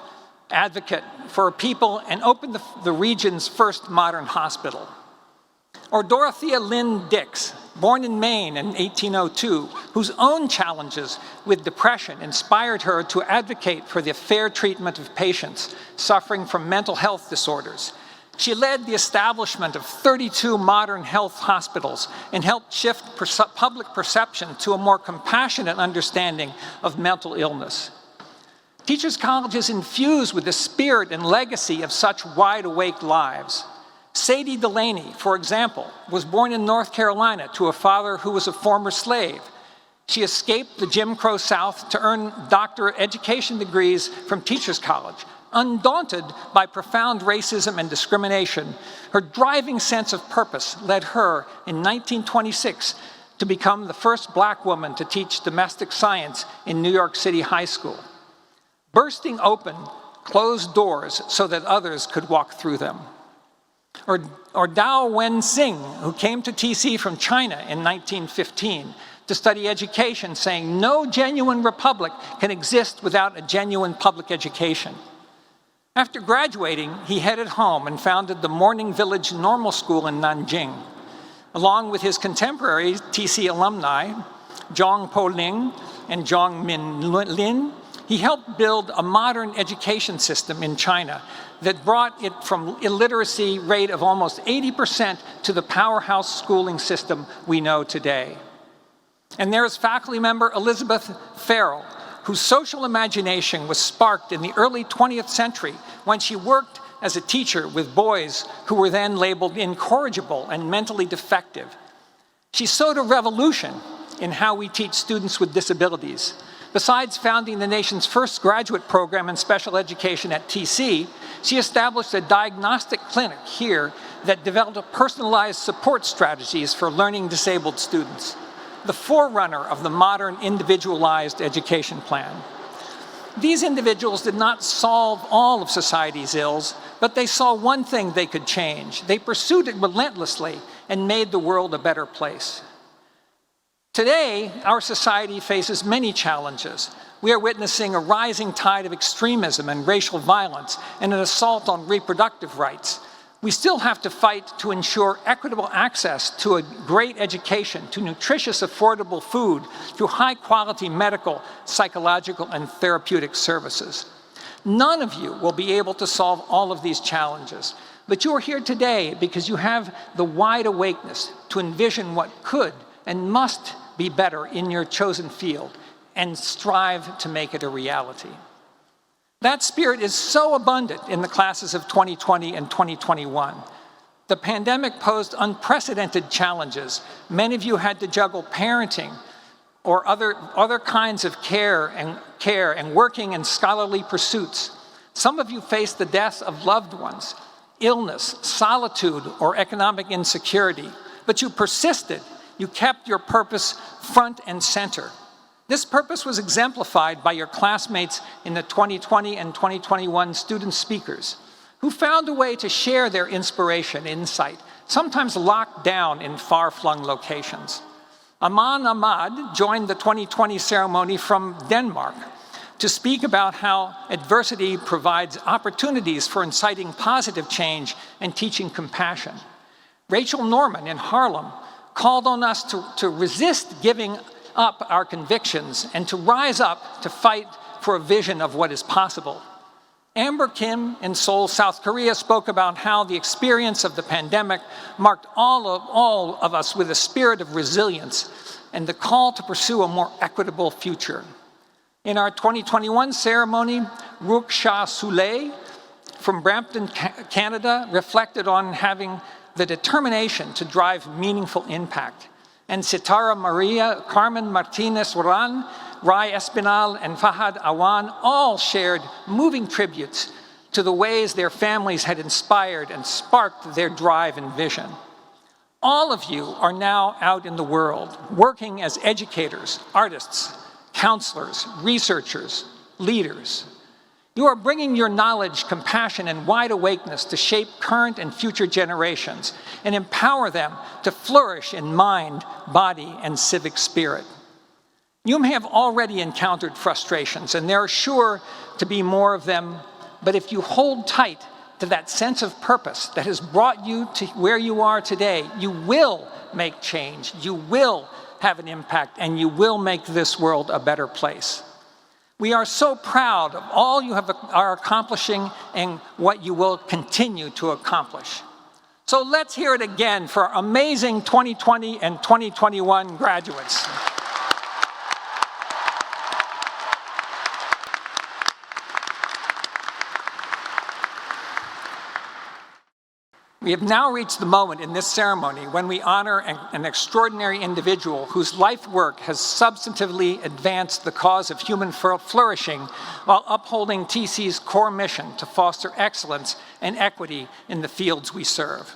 advocate for her people, and opened the region's first modern hospital. Or Dorothea Lynn Dix, born in Maine in 1802, whose own challenges with depression inspired her to advocate for the fair treatment of patients suffering from mental health disorders. She led the establishment of 32 modern health hospitals and helped shift public perception to a more compassionate understanding of mental illness. Teachers College is infused with the spirit and legacy of such wide-awake lives. Sadie Delaney, for example, was born in North Carolina to a father who was a former slave. She escaped the Jim Crow South to earn doctorate education degrees from Teachers College. Undaunted by profound racism and discrimination, her driving sense of purpose led her in 1926 to become the first black woman to teach domestic science in New York City High School. Bursting open closed doors so that others could walk through them. Or Dao Wen Sing, who came to TC from China in 1915 to study education, saying no genuine republic can exist without a genuine public education. After graduating, he headed home and founded the Morning Village Normal School in Nanjing. Along with his contemporary TC alumni, Zhang Poling and Zhang Minlin, he helped build a modern education system in China that brought it from illiteracy rate of almost 80% to the powerhouse schooling system we know today. And there is faculty member Elizabeth Farrell, whose social imagination was sparked in the early 20th century when she worked as a teacher with boys who were then labeled incorrigible and mentally defective. She sowed a revolution in how we teach students with disabilities. Besides founding the nation's first graduate program in special education at TC, she established a diagnostic clinic here that developed personalized support strategies for learning disabled students, the forerunner of the modern individualized education plan. These individuals did not solve all of society's ills, but they saw one thing they could change. They pursued it relentlessly and made the world a better place. Today, our society faces many challenges. We are witnessing a rising tide of extremism and racial violence and an assault on reproductive rights. We still have to fight to ensure equitable access to a great education, to nutritious, affordable food, to high-quality medical, psychological, and therapeutic services. None of you will be able to solve all of these challenges, but you are here today because you have the wide awakeness to envision what could and must be better in your chosen field and strive to make it a reality. That spirit is so abundant in the classes of 2020 and 2021. The pandemic posed unprecedented challenges. Many of you had to juggle parenting or other kinds of care and working in scholarly pursuits. Some of you faced the death of loved ones, illness, solitude, or economic insecurity, but you persisted. You kept your purpose front and center. This purpose was exemplified by your classmates in the 2020 and 2021 student speakers, who found a way to share their inspiration, insight, sometimes locked down in far-flung locations. Aman Ahmad joined the 2020 ceremony from Denmark to speak about how adversity provides opportunities for inciting positive change and teaching compassion. Rachel Norman in Harlem called on us to resist giving up our convictions and to rise up to fight for a vision of what is possible. Amber Kim in Seoul, South Korea spoke about how the experience of the pandemic marked all of us with a spirit of resilience and the call to pursue a more equitable future. In our 2021 ceremony, Ruksha Souley from Brampton, Canada, reflected on having the determination to drive meaningful impact. And Sitara Maria, Carmen Martinez Uran, Rai Espinal, and Fahad Awan all shared moving tributes to the ways their families had inspired and sparked their drive and vision. All of you are now out in the world, working as educators, artists, counselors, researchers, leaders. You are bringing your knowledge, compassion, and wide awakeness to shape current and future generations and empower them to flourish in mind, body, and civic spirit. You may have already encountered frustrations, and there are sure to be more of them, but if you hold tight to that sense of purpose that has brought you to where you are today, you will make change, you will have an impact, and you will make this world a better place. We are so proud of all you are accomplishing and what you will continue to accomplish. So let's hear it again for our amazing 2020 and 2021 graduates. We have now reached the moment in this ceremony when we honor an extraordinary individual whose life work has substantively advanced the cause of human flourishing while upholding TC's core mission to foster excellence and equity in the fields we serve.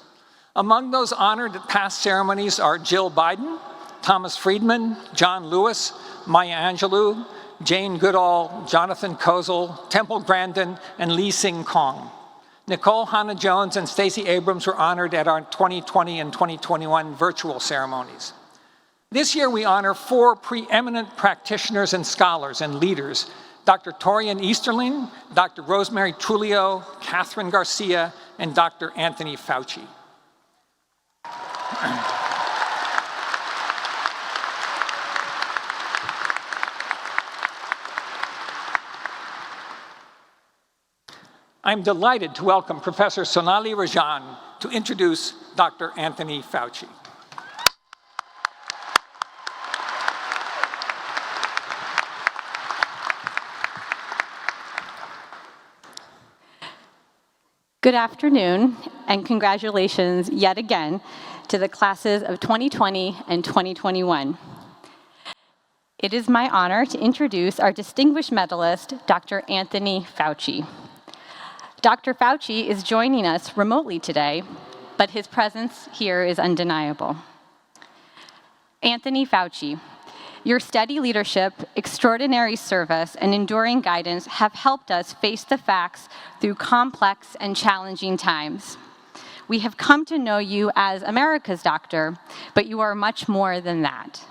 Among those honored at past ceremonies are Jill Biden, Thomas Friedman, John Lewis, Maya Angelou, Jane Goodall, Jonathan Kozol, Temple Grandin, and Lee Sing Kong. Nicole Hannah-Jones and Stacey Abrams were honored at our 2020 and 2021 virtual ceremonies. This year we honor 4 preeminent practitioners and scholars and leaders: Dr. Torian Easterling, Dr. Rosemary Trujillo, Catherine Garcia, and Dr. Anthony Fauci. I'm delighted to welcome Professor Sonali Rajan to introduce Dr. Anthony Fauci. Good afternoon, and congratulations yet again to the classes of 2020 and 2021. It is my honor to introduce our distinguished medalist, Dr. Anthony Fauci. Dr. Fauci is joining us remotely today, but his presence here is undeniable. Anthony Fauci, your steady leadership, extraordinary service, and enduring guidance have helped us face the facts through complex and challenging times. We have come to know you as America's doctor, but you are much more than that.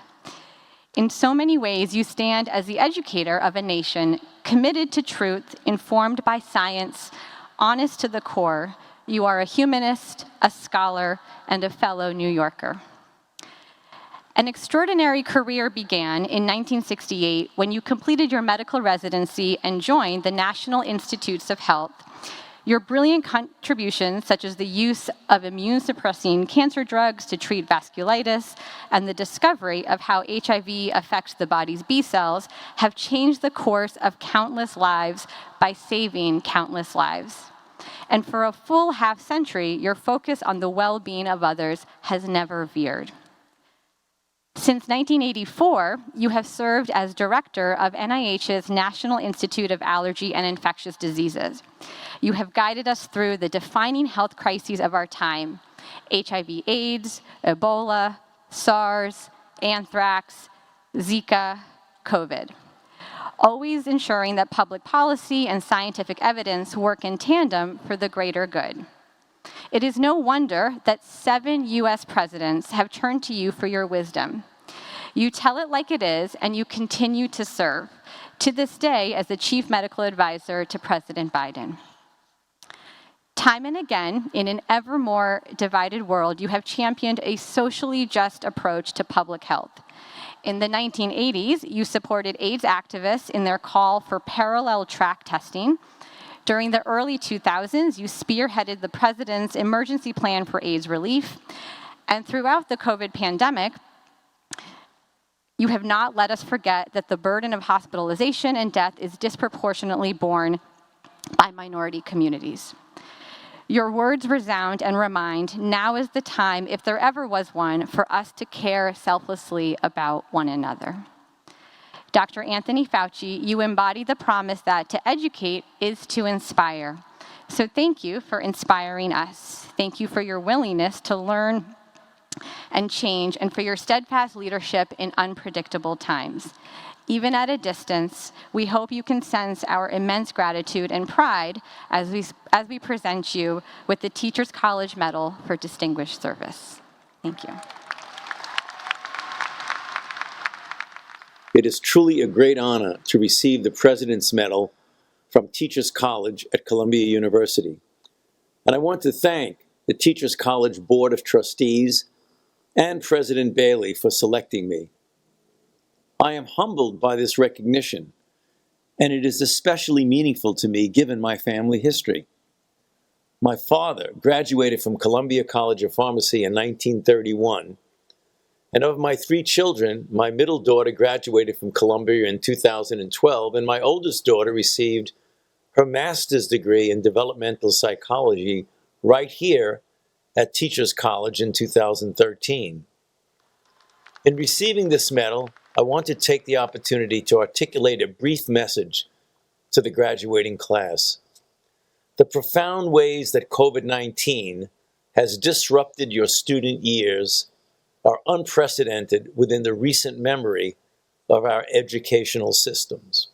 In so many ways, you stand as the educator of a nation committed to truth, informed by science, honest to the core. You are a humanist, a scholar, and a fellow New Yorker. An extraordinary career began in 1968 when you completed your medical residency and joined the National Institutes of Health. Your brilliant contributions, such as the use of immune-suppressing cancer drugs to treat vasculitis and the discovery of how HIV affects the body's B cells, have changed the course of countless lives by saving countless lives. And for a full half-century, your focus on the well-being of others has never veered. Since 1984, you have served as director of NIH's National Institute of Allergy and Infectious Diseases. You have guided us through the defining health crises of our time: HIV/AIDS, Ebola, SARS, anthrax, Zika, COVID. Always ensuring that public policy and scientific evidence work in tandem for the greater good. It is no wonder that 7 US presidents have turned to you for your wisdom. You tell it like it is, and you continue to serve, to this day as the chief medical advisor to President Biden. Time and again, in an ever more divided world, you have championed a socially just approach to public health. In the 1980s, you supported AIDS activists in their call for parallel track testing. During the early 2000s, you spearheaded the president's emergency plan for AIDS relief. And throughout the COVID pandemic, you have not let us forget that the burden of hospitalization and death is disproportionately borne by minority communities. Your words resound and remind, now is the time, if there ever was one, for us to care selflessly about one another. Dr. Anthony Fauci, you embody the promise that to educate is to inspire. So thank you for inspiring us. Thank you for your willingness to learn and change, and for your steadfast leadership in unpredictable times. Even at a distance, we hope you can sense our immense gratitude and pride as we present you with the Teachers College Medal for Distinguished Service. Thank you. It is truly a great honor to receive the President's Medal from Teachers College at Columbia University. And I want to thank the Teachers College Board of Trustees and President Bailey for selecting me. I am humbled by this recognition, and it is especially meaningful to me given my family history. My father graduated from Columbia College of Pharmacy in 1931, and of my 3 children, my middle daughter graduated from Columbia in 2012, and my oldest daughter received her master's degree in developmental psychology right here at Teachers College in 2013. In receiving this medal, I want to take the opportunity to articulate a brief message to the graduating class. The profound ways that COVID-19 has disrupted your student years are unprecedented within the recent memory of our educational systems.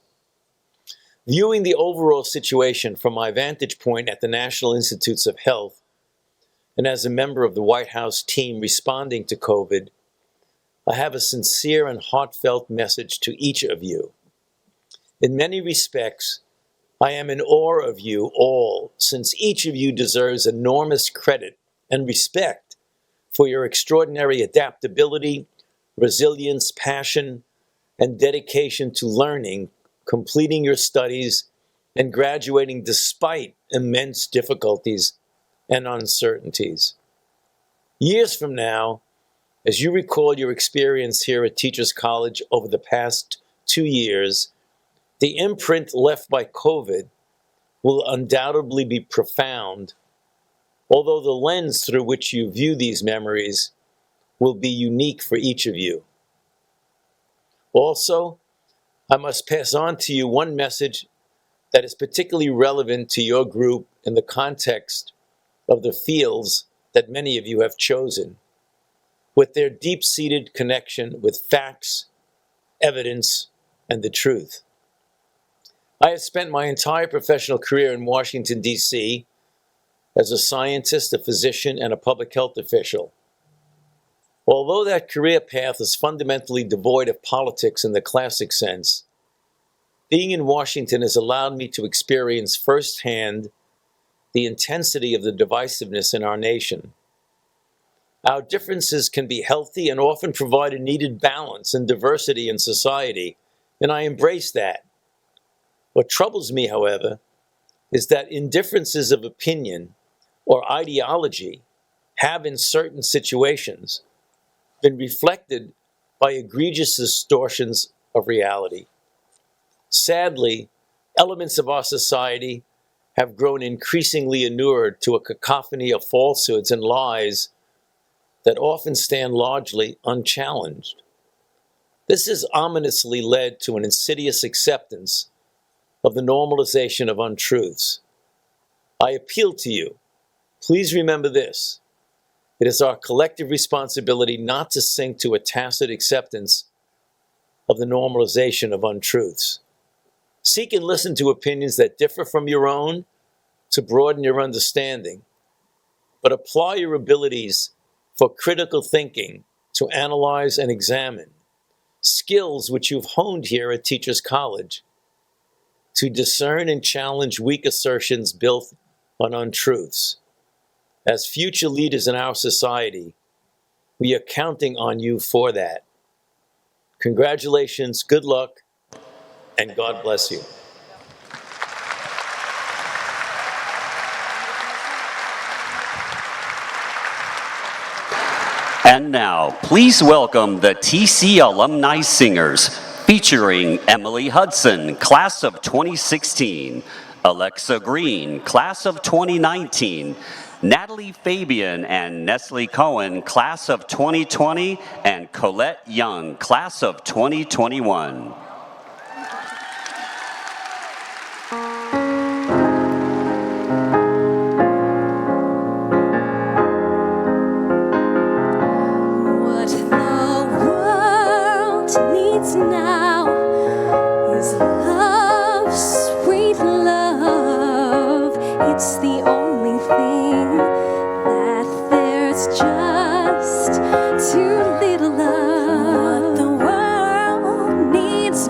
Viewing the overall situation from my vantage point at the National Institutes of Health and as a member of the White House team responding to COVID, I have a sincere and heartfelt message to each of you. In many respects, I am in awe of you all, since each of you deserves enormous credit and respect for your extraordinary adaptability, resilience, passion, and dedication to learning, completing your studies, and graduating despite immense difficulties and uncertainties. Years from now, as you recall your experience here at Teachers College over the past 2 years, the imprint left by COVID will undoubtedly be profound, although the lens through which you view these memories will be unique for each of you. Also, I must pass on to you one message that is particularly relevant to your group in the context of the fields that many of you have chosen, with their deep-seated connection with facts, evidence, and the truth. I have spent my entire professional career in Washington, D.C. as a scientist, a physician, and a public health official. Although that career path is fundamentally devoid of politics in the classic sense, being in Washington has allowed me to experience firsthand the intensity of the divisiveness in our nation. Our differences can be healthy and often provide a needed balance and diversity in society, and I embrace that. What troubles me, however, is that indifferences of opinion or ideology have in certain situations been reflected by egregious distortions of reality. Sadly, elements of our society have grown increasingly inured to a cacophony of falsehoods and lies that often stand largely unchallenged. This has ominously led to an insidious acceptance of the normalization of untruths. I appeal to you, please remember this. It is our collective responsibility not to sink to a tacit acceptance of the normalization of untruths. Seek and listen to opinions that differ from your own to broaden your understanding, but apply your abilities for critical thinking to analyze and examine, skills which you've honed here at Teachers College, to discern and challenge weak assertions built on untruths. As future leaders in our society, we are counting on you for that. Congratulations, good luck, and God bless you. And now, please welcome the TC Alumni Singers, featuring Emily Hudson, class of 2016, Alexa Green, class of 2019, Natalie Fabian and Nestle Cohen, class of 2020, and Colette Young, class of 2021. What the world needs now is love, sweet love. It's the only thing that there's just too little of. What the world needs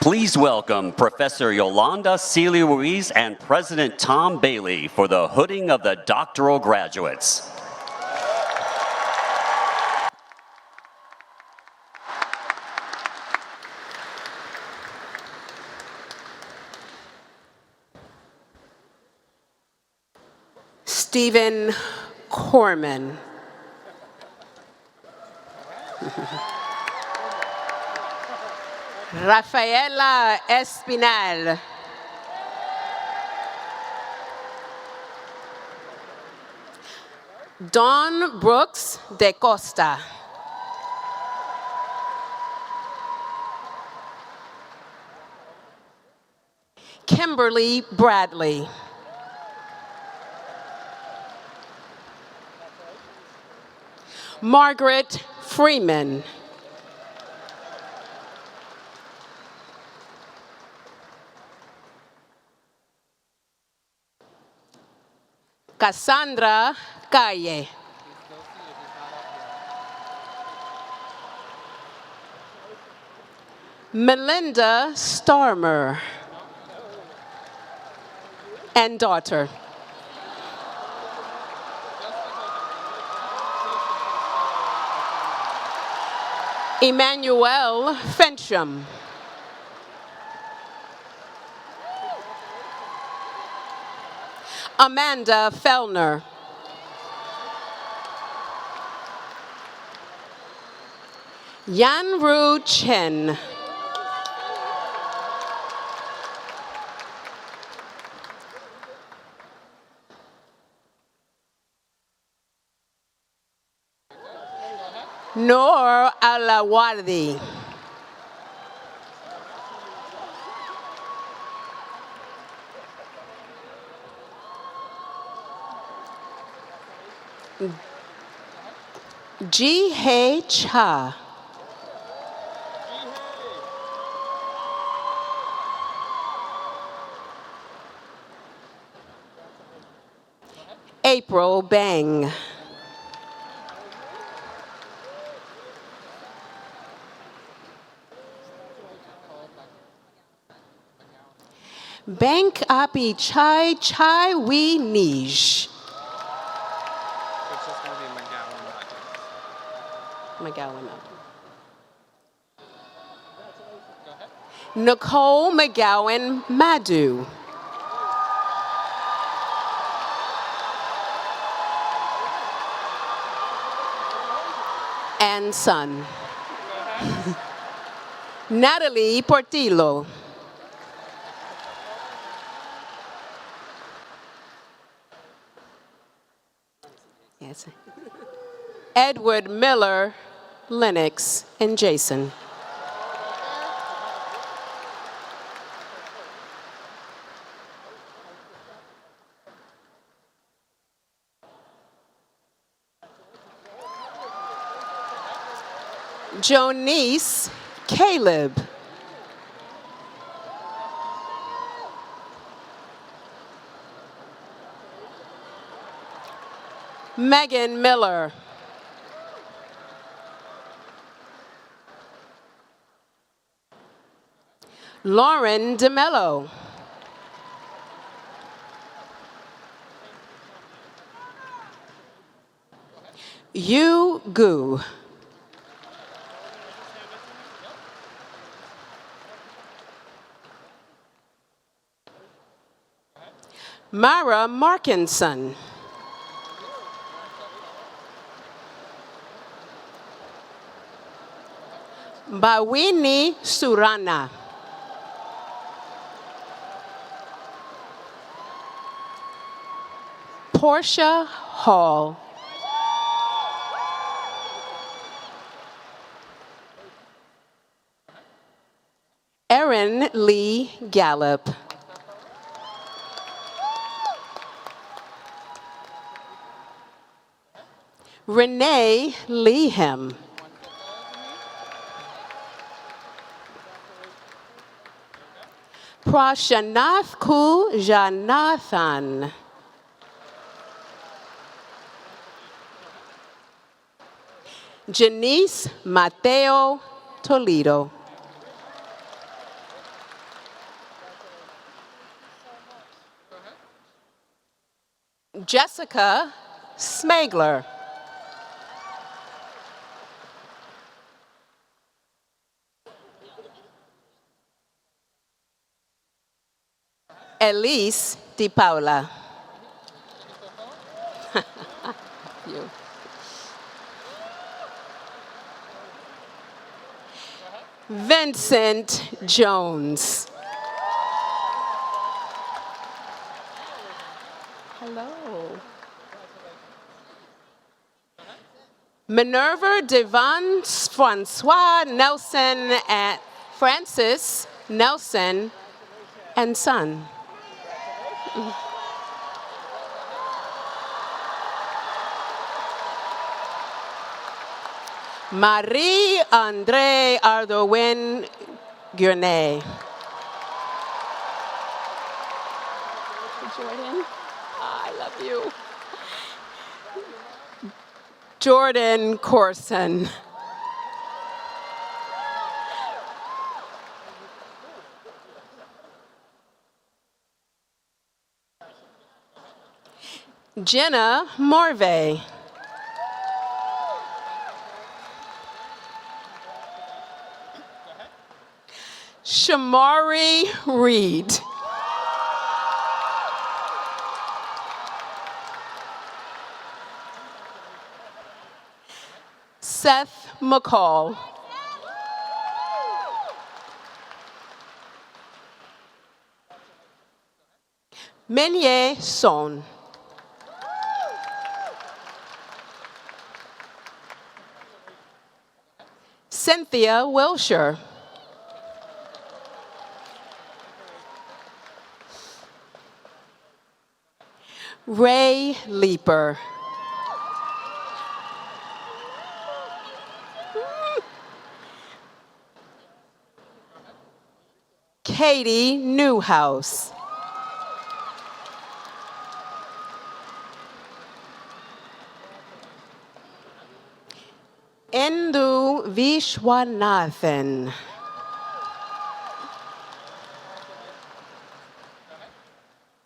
Please welcome Professor Yolanda Celia Ruiz and President Tom Bailey for the hooding of the doctoral graduates. Stephen Corman. Rafaela Espinal. Dawn Brooks de Costa. Kimberly Bradley. Margaret Freeman. Cassandra Calle. Melinda Starmer and daughter. Emmanuel Fensham. Amanda Fellner. Yanru Chen. Noor Alawardi. Ji Hei Cha. April Bang. Bank Api Chai Chai Wee Nij. McGowan. Nicole McGowan Madu. And son. Natalie Portillo. Yes. Edward Miller, Lennox, and Jason. Jonice Caleb. Megan Miller. Lauren DeMello. Yu Gu. Mara Markinson. Bawini Surana. Portia Hall. Erin Lee Gallup. Renee Leeham. Prashanath Ku Janathan. Janice Mateo Toledo. Jessica Smagler. Elise Di Paula. You. Vincent Jones. Hello. Minerva Devon Francois Nelson and Francis Nelson and son. Marie-André Ardouin Gournay. Jordan, I love you. Jordan Corson. Jenna Morvay. Shamari Reed. Seth McCall. Menye Son. Cynthia Wilshire. Ray Leeper. Katie Newhouse. Endu Vishwanathan.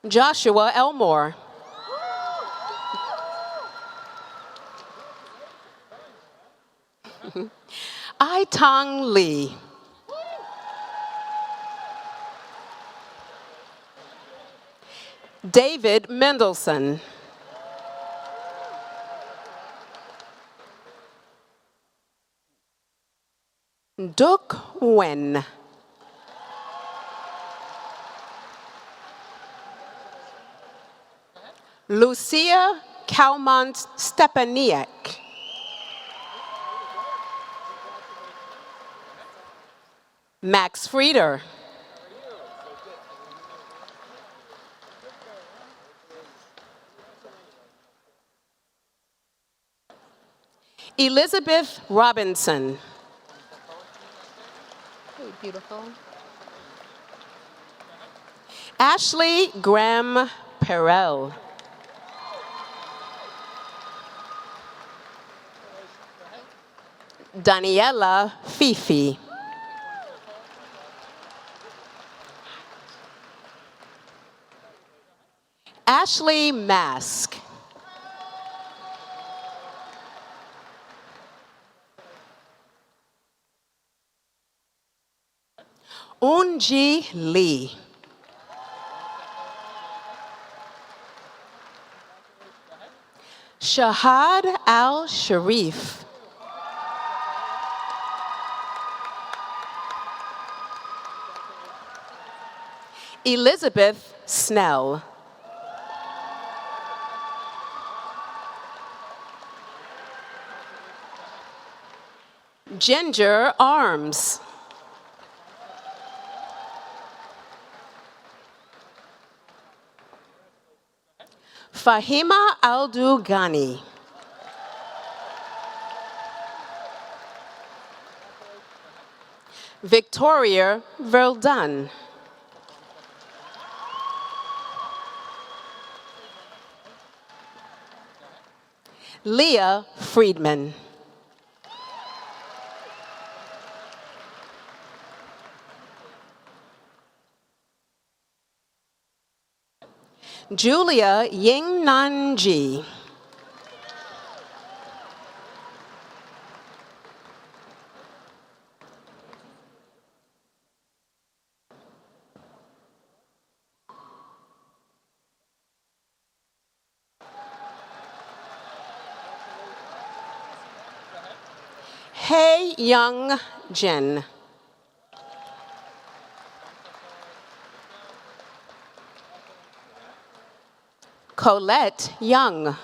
Joshua Elmore. I-Tong Lee. David Mendelson. Duc Nguyen. Lucia Calmont Stepaniak. Max Frieder. Elizabeth Robinson. Hey, beautiful. Ashley Graham Perel. Daniela Fifi. Ashley Mask. Unji Lee. Shahad Al-Sharif. Elizabeth Snell. Ginger Arms. Fahima Aldu Ghani. Victoria Verdun. Leah Friedman. Julia Yingnanji. Hei Young Jin. Colette Young.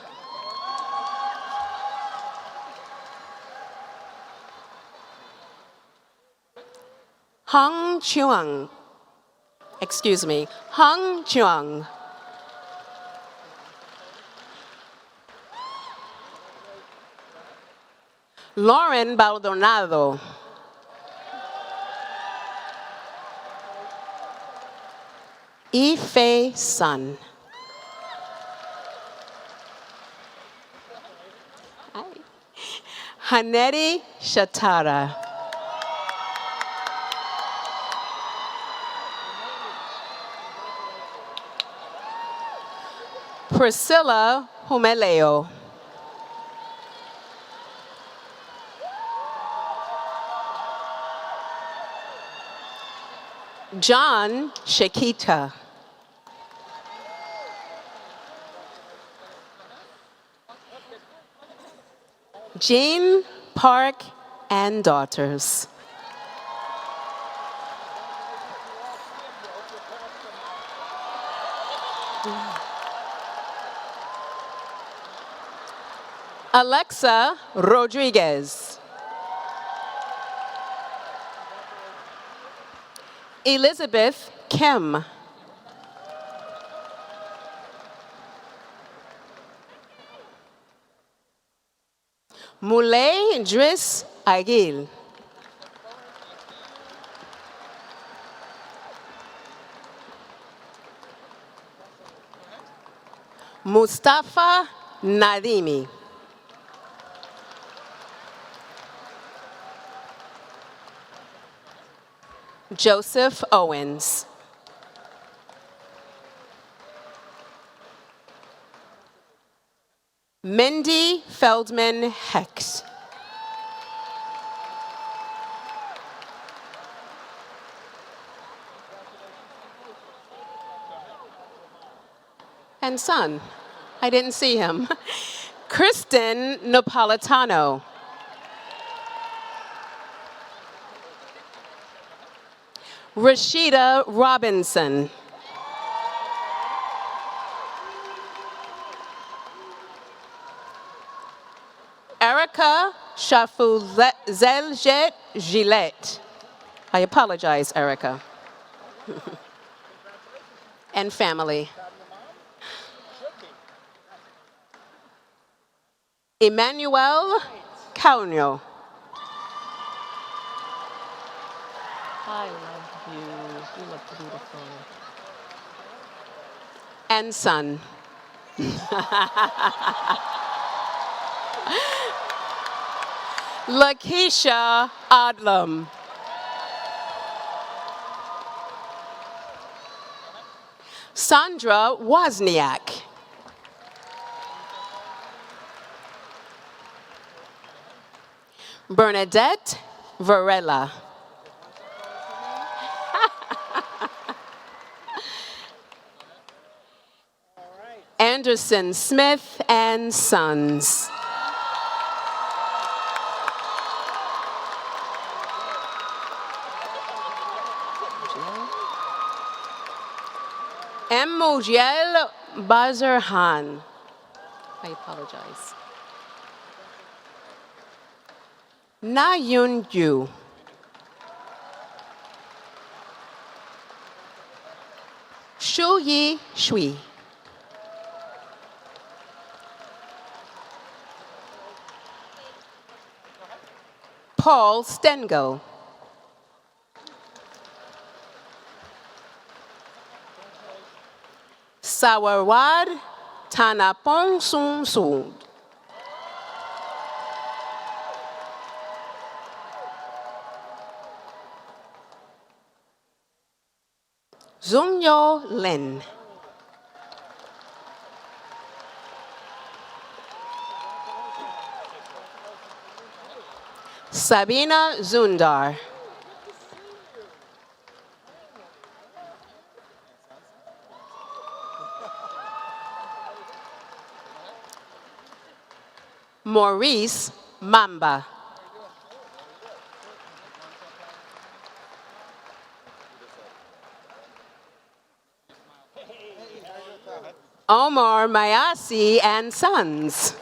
Hung Chuang. Excuse me, Hung Chuang. Lauren Baldonado. Ife Sun. Haneti Shatara. Priscilla Humeleo. John Shakita. Jean Park and daughters. Alexa Rodriguez. Elizabeth Kim. Moulay Driss Aguil. Mustafa Nadimi. Joseph Owens. Mindy Feldman Hecht. And son, I didn't see him. Kristen Napolitano. Rashida Robinson. Erica Shafuzeljet Gillette. I apologize, Erica. And family. Emmanuel Cauno. I love you. You look beautiful. And son. Lakeisha Adlam. Sandra Wozniak. Bernadette Varela. Anderson Smith and Sons. M. Mujiel Bazarhan. I apologize. Na Yun Yu. Shu Yi Shui. Paul Stengel. Sawarwad Tanapong Sung Sung. Zungyo Lin. Sabina Zundar. Maurice Mamba. Omar Mayasi and Sons.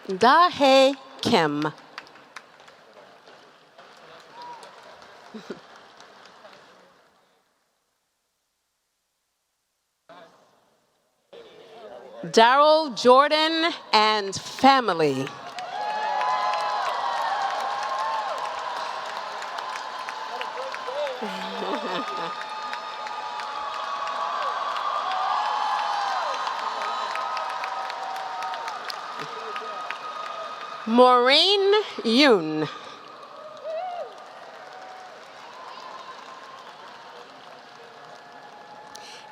Dahe Kim. Daryl Jordan and family. Maureen Yoon.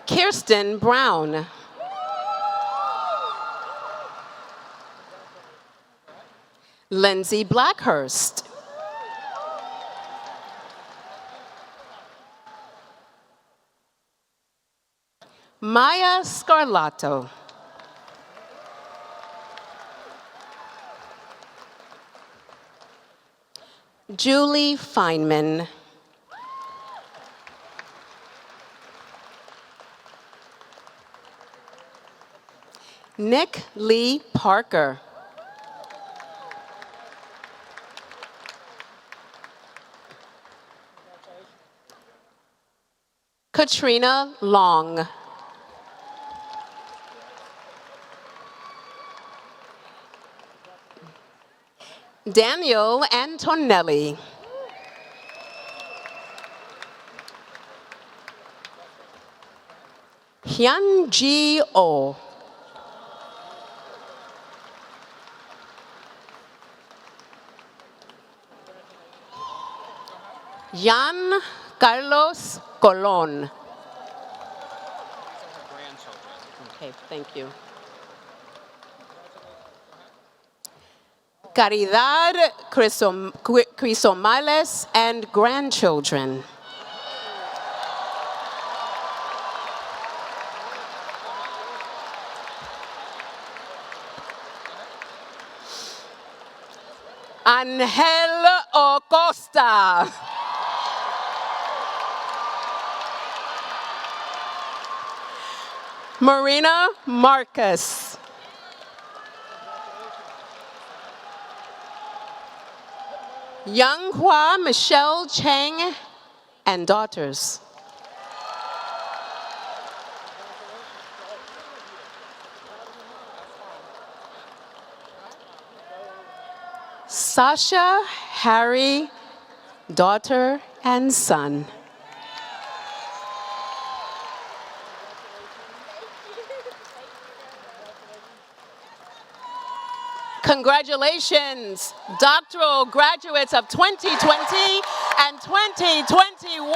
Kirsten Brown. Lindsay Blackhurst. Maya Scarlato. Julie Feynman. Nick Lee Parker. Katrina Long. Daniel Antonelli. Hyun Ji Oh. Jan Carlos Colon. Okay, thank you. Caridad Crisomales and grandchildren. Angel Acosta. Marina Marcus. Younghua Michelle Chang and daughters. Sasha Harry, daughter and son. Congratulations, doctoral graduates of 2020 and 2021.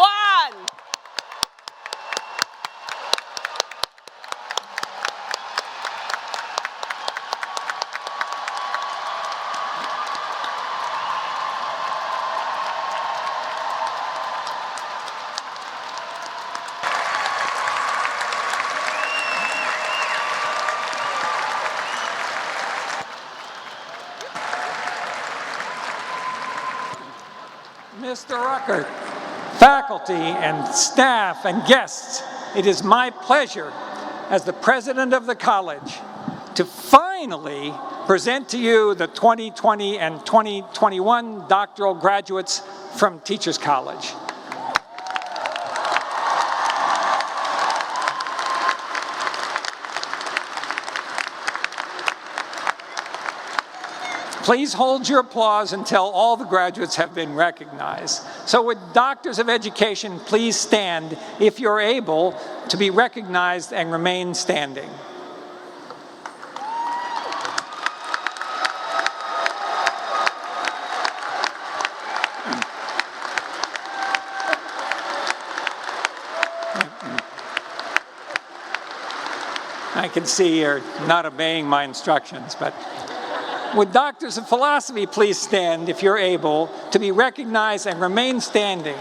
Mr. Ruckert, faculty and staff and guests, it is my pleasure as the president of the college to finally present to you the 2020 and 2021 doctoral graduates from Teachers College. Please hold your applause until all the graduates have been recognized. So would Doctors of Education please stand if you're able to be recognized and remain standing. can see you're not obeying my instructions, but would doctors of philosophy please stand if you're able to be recognized and remain standing?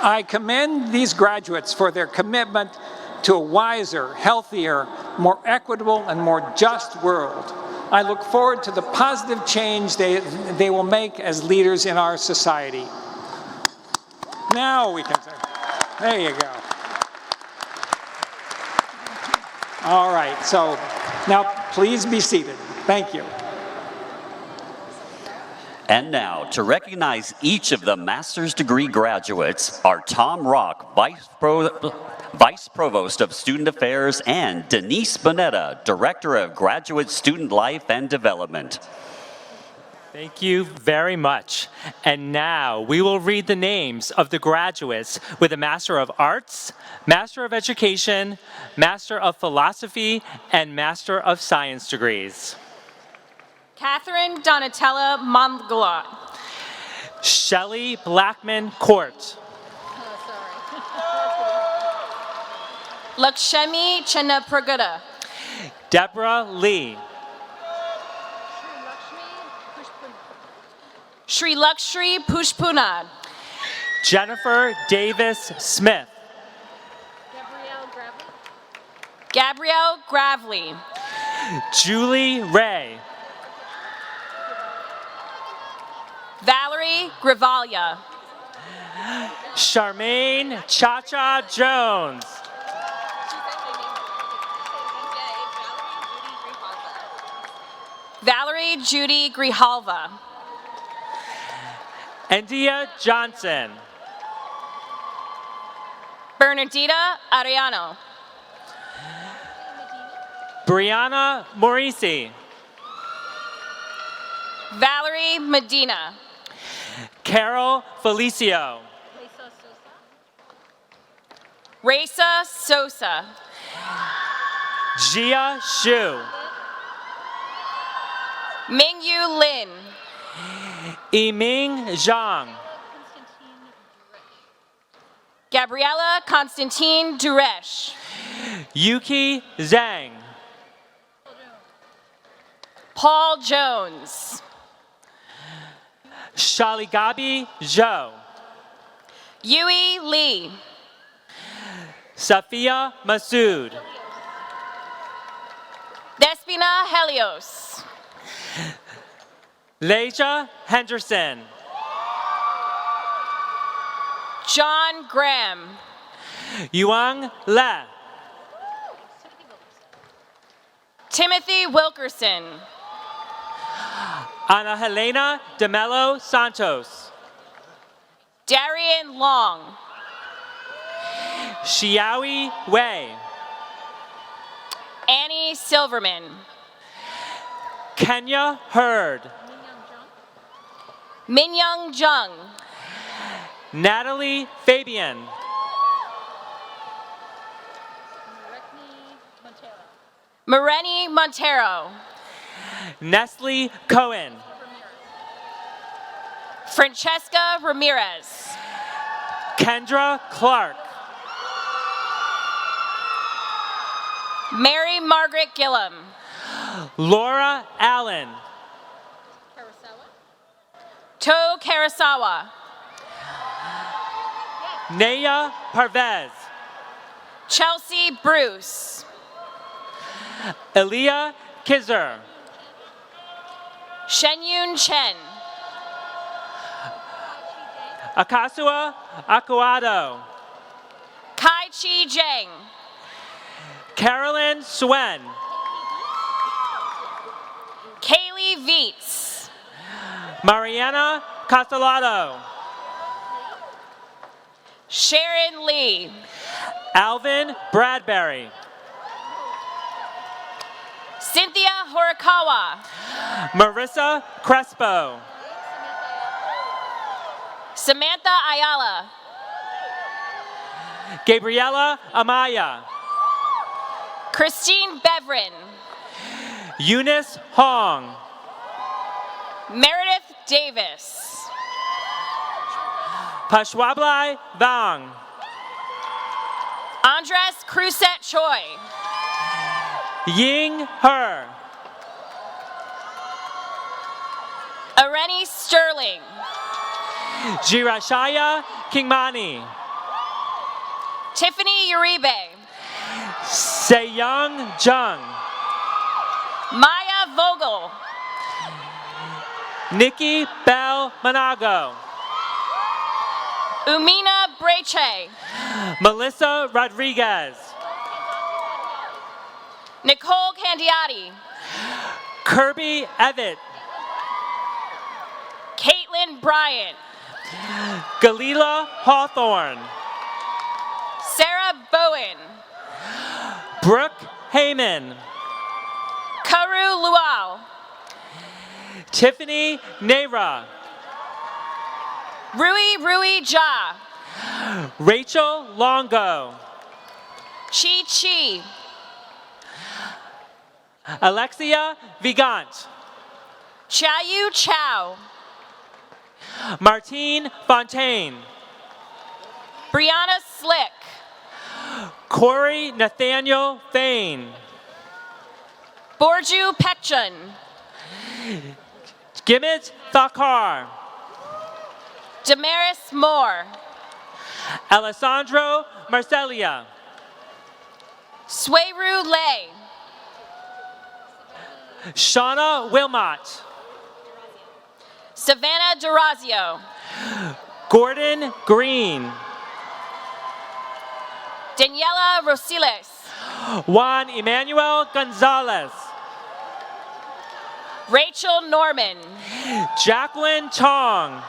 I commend these graduates for their commitment to a wiser, healthier, more equitable, and more just world. I look forward to the positive change they will make as leaders in our society. Now we can say, there you go. All right, so now please be seated. Thank you. And now, to recognize each of the master's degree graduates are Tom Rock, Vice Provost of Student Affairs, and Denise Bonetta, Director of Graduate Student Life and Development. Thank you very much. And now we will read the names of the graduates with a Master of Arts, Master of Education, Master of Philosophy, and Master of Science degrees. Catherine Donatella Mongolot. Shelley Blackman Court. Lakshmi Channapragada. Deborah Lee. Sri Lakshmi Pushpunad. Jennifer Davis Smith. Gabrielle Gravely. Julie Ray. Valerie Gravalia. Charmaine Cha-Cha Jones. Valerie Judy Grijalva. Andia Johnson. Bernardita Ariano. Brianna Morisi. Valerie Medina. Carol Felicio. Raisa Sosa. Jia Xu. Mingyu Lin. Yiming Zhang. Gabriella Constantine Duresh. Yuki Zhang. Paul Jones. Shaligabi Zhou. Yui Lee. Safia Masood. Despina Helios. Leja Henderson. John Graham. Yuang Le. Timothy Wilkerson. Ana Helena de Mello Santos. Darian Long. Xiaoyi Wei. Annie Silverman. Kenya Hurd. Minyoung Jung. Natalie Fabian. Mareni Montero. Nestle Cohen. Francesca Ramirez. Kendra Clark. Mary Margaret Gillum. Laura Allen. To Karasawa. Naya Parvez. Chelsea Bruce. Elia Kizer. Shenyun Chen. Akasua Akuado. Kai Chi Zheng. Carolyn Swen. Kaylee Vietz. Mariana Castellado. Sharon Lee. Alvin Bradbury. Cynthia Horikawa. Marissa Crespo. Samantha Ayala. Gabriela Amaya. Christine Bevrin. Eunice Hong. Meredith Davis. Pashwablai Vang. Andres Cruzet Choi. Ying Her. Areni Sterling. Jirashaya Kingmani. Tiffany Uribe. Seyung Jung. Maya Vogel. Nikki Bell Manago. Umina Breche. Melissa Rodriguez. Nicole Candiati. Kirby Evett. Caitlin Bryant. Galila Hawthorne. Sarah Bowen. Brooke Heyman. Karu Luau. Tiffany Nera. Rui Ja. Rachel Longo. Chi Chi. Alexia Vigant. Chayu Chow. Martine Fontaine. Brianna Slick. Corey Nathaniel Fain. Borju Pekchun. Gimit Thakar. Damaris Moore. Alessandro Marcelia. Sweru Lay. Shauna Wilmot. Savannah Durazio. Gordon Green. Daniela Rosiles. Juan Emmanuel Gonzalez. Rachel Norman. Jacqueline Tong.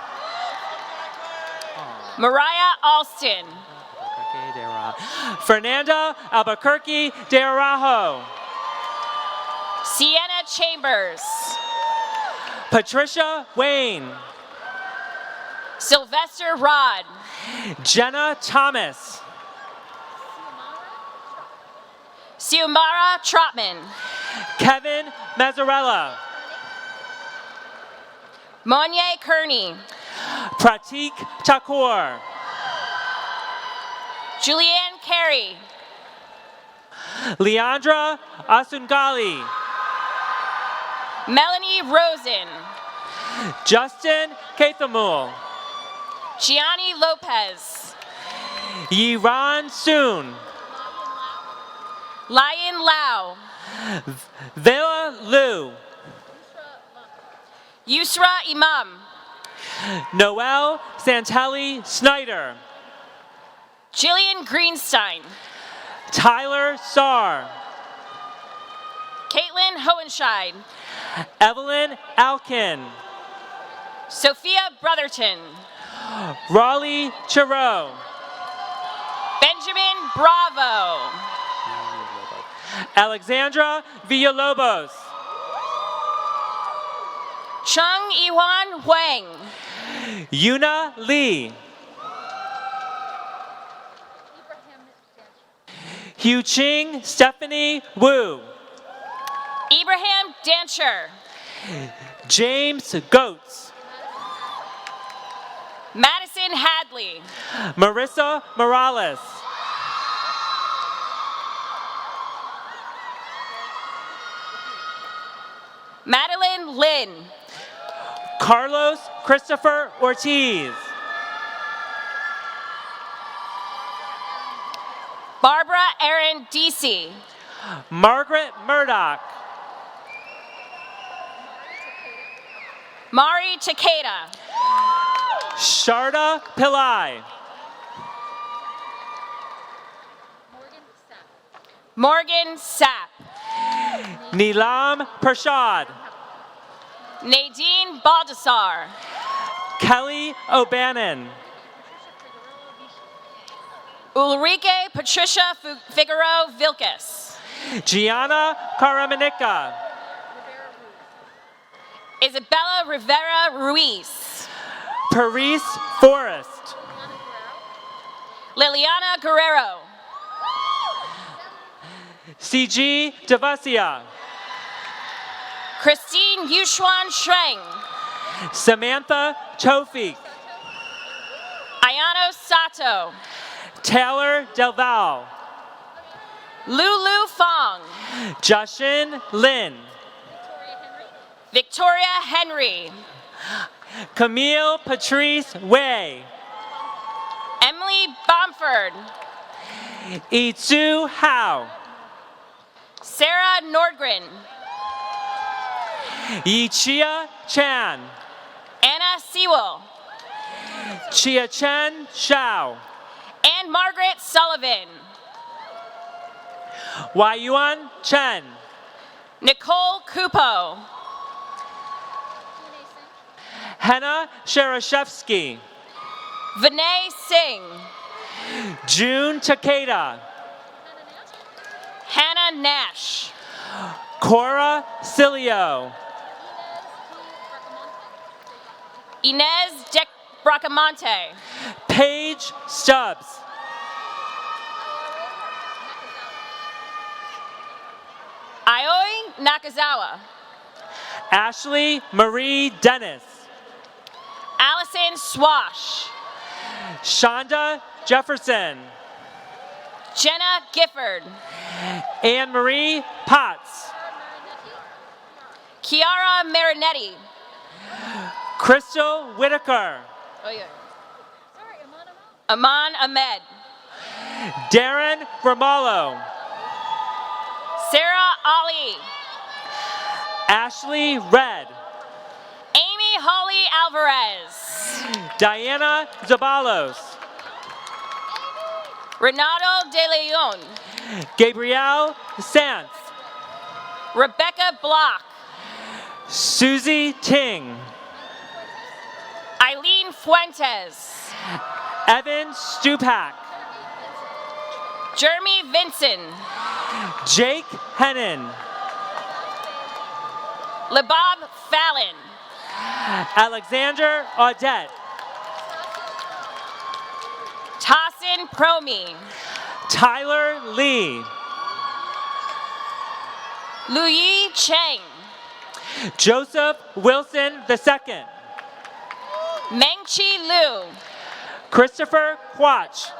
Mariah Alston. Fernanda Albuquerque de Araujo. Sienna Chambers. Patricia Wayne. Sylvester Rod. Jenna Thomas. Xiomara Trotman. Kevin Mazzarella. Monye Kearney. Pratik Thakur. Julianne Carey. Leandra Asungali. Melanie Rosen. Justin Kathamul. Gianni Lopez. Yiran Soon. Lion Lau. Vela Liu. Yusra Imam. Noel Santelli Snyder. Jillian Greenstein. Tyler Sarr. Caitlin Hohenscheid. Evelyn Alkin. Sophia Brotherton. Raleigh Chiro. Benjamin Bravo. Alexandra Villalobos. Chung Iwan Huang. Yuna Lee. Hugh Ching Stephanie Wu. Ibrahim Dancher. James Goetz. Madison Hadley. Marissa Morales. Madeline Lynn. Carlos Christopher Ortiz. Barbara Erin Deasy. Margaret Murdoch. Mari Takeda. Sharda Pillai. Morgan Sapp. Neelam Prashad. Nadine Baldassar. Kelly O'Bannon. Ulrike Patricia Figueroa Vilcas. Gianna Karamanica. Isabella Rivera Ruiz. Paris Forrest. Liliana Guerrero. CG Devasia. Christine Yuxuan Shreng. Samantha Tofik, Ayano Sato, Taylor Delval, Lulu Fong, Justin Lin, Victoria Henry, Camille Patrice Way, Emily Bomford, Itsu Hao, Sarah Nordgren, Yichia Chan, Anna Sewell, Chia Chen Shao, and Margaret Sullivan, Waiyuan Chen, Nicole Kupo, Henna Sharashevsky, Vinay Singh, June Takeda, Hannah Nash, Cora Cilio, Inez De Bracamonte, Paige Stubbs, Aoi Nakazawa, Ashley Marie Dennis, Allison Swash, Shonda Jefferson, Jenna Gifford, Anne Marie Potts, Chiara Marinetti, Crystal Whitaker, Aman Ahmed, Darren Ramallo, Sarah Ali, Ashley Red, Amy Holly Alvarez, Diana Zabalos, Renato De Leon, Gabrielle Sanz, Rebecca Block, Susie Ting, Eileen Fuentes, Evan Stupak, Jeremy Vinson, Jake Hennon, Lebab Fallon, Alexander Audette, Tassin Promi, Tyler Lee, Luyi Cheng, Joseph Wilson II, Mengchi Liu, Christopher Quach,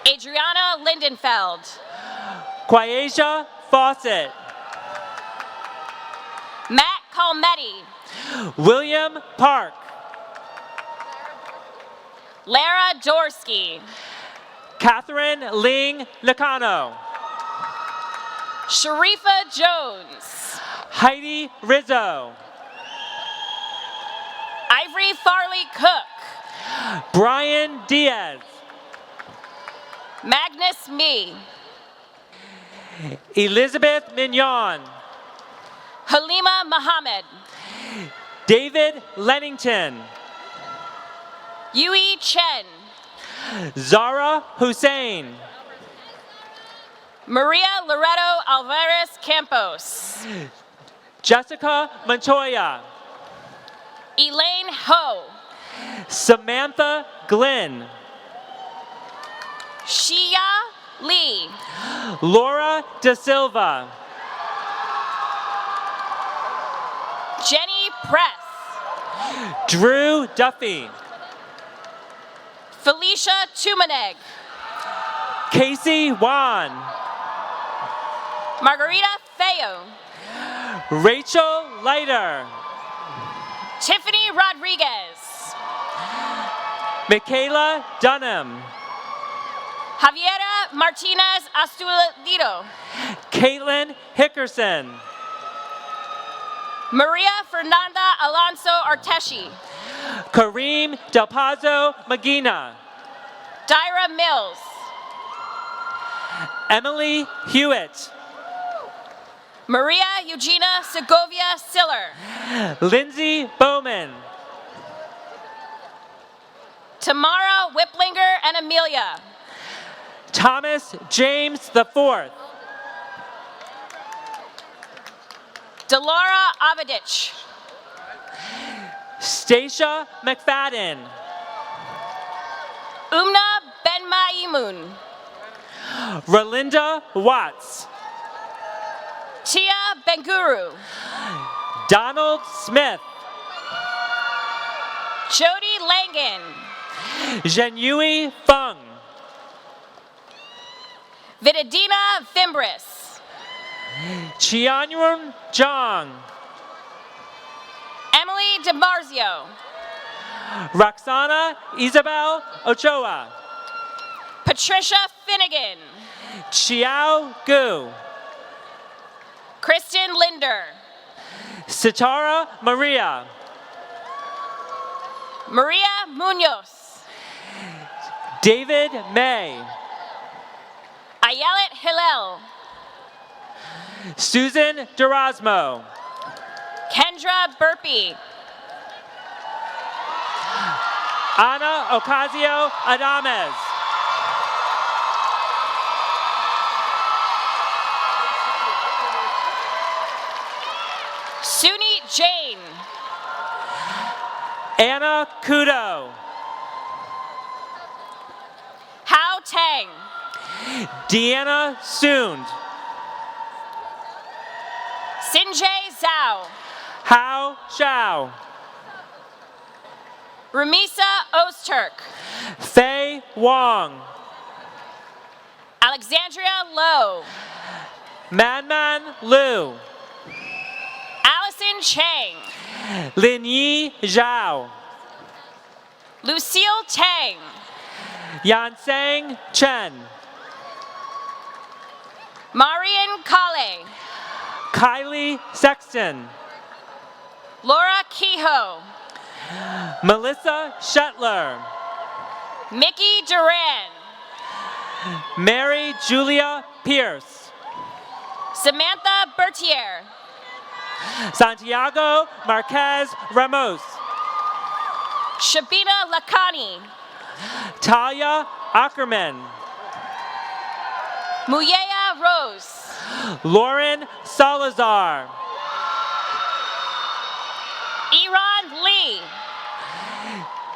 Adriana Lindenfeld, Quasia Fawcett, Matt Calmetti, William Park, Lara Dorsky, Catherine Ling Nakano, Sharifa Jones, Heidi Rizzo, Ivory Farley Cook, Brian Diaz, Magnus Me, Elizabeth Mignon, Halima Muhammad, David Lennington, Yui Chen, Zara Hussein, Maria Loreto Alvarez Campos, Jessica Montoya, Elaine Ho, Samantha Glenn, Shia Lee, Laura Da Silva, Jenny Press, Drew Duffy, Felicia Tumaneg, Casey Wan, Margarita Feo, Rachel Leiter, Tiffany Rodriguez, Michaela Dunham, Javiera Martinez Astudillo, Caitlin Hickerson, Maria Fernanda Alonso Arteshi, Kareem Del Pazo Magina, Dyra Mills, Emily Hewitt, Maria Eugenia Segovia Siller, Lindsay Bowman, Tamara Whiplinger and Amelia, Thomas James IV, Delara Avedich, Stacia McFadden, Umna Benmaimun, Relinda Watts, Tia Benguru, Donald Smith, Jody Langan. Zhenyui Feng. Vidadina Fimbris. Qianyun Zhang. Emily DiMarzio. Roxana Isabel Ochoa. Patricia Finnegan. Xiao Gu. Kristen Linder. Sitara Maria. Maria Munoz. David May. Ayelet Hillel. Susan Durasmo. Kendra Burpee. Ana Ocasio Adames. Suni Jane. Anna Kudo. Hao Tang. Deanna Soond. Sinjay Zhao. Hao Xiao. Rumisa Ozturk. Faye Wong. Alexandria Lowe. Manman Liu. Allison Chang. Linyi Zhao. Lucille Tang. Yansang Chen. Marian Kale. Kylie Sexton. Laura Kehoe. Melissa Shetler. Mickey Duran. Mary Julia Pierce. Samantha Bertier. Santiago Marquez Ramos. Shabina Lakani. Talia Ackerman. Muyea Rose. Lauren Salazar. Iran Lee.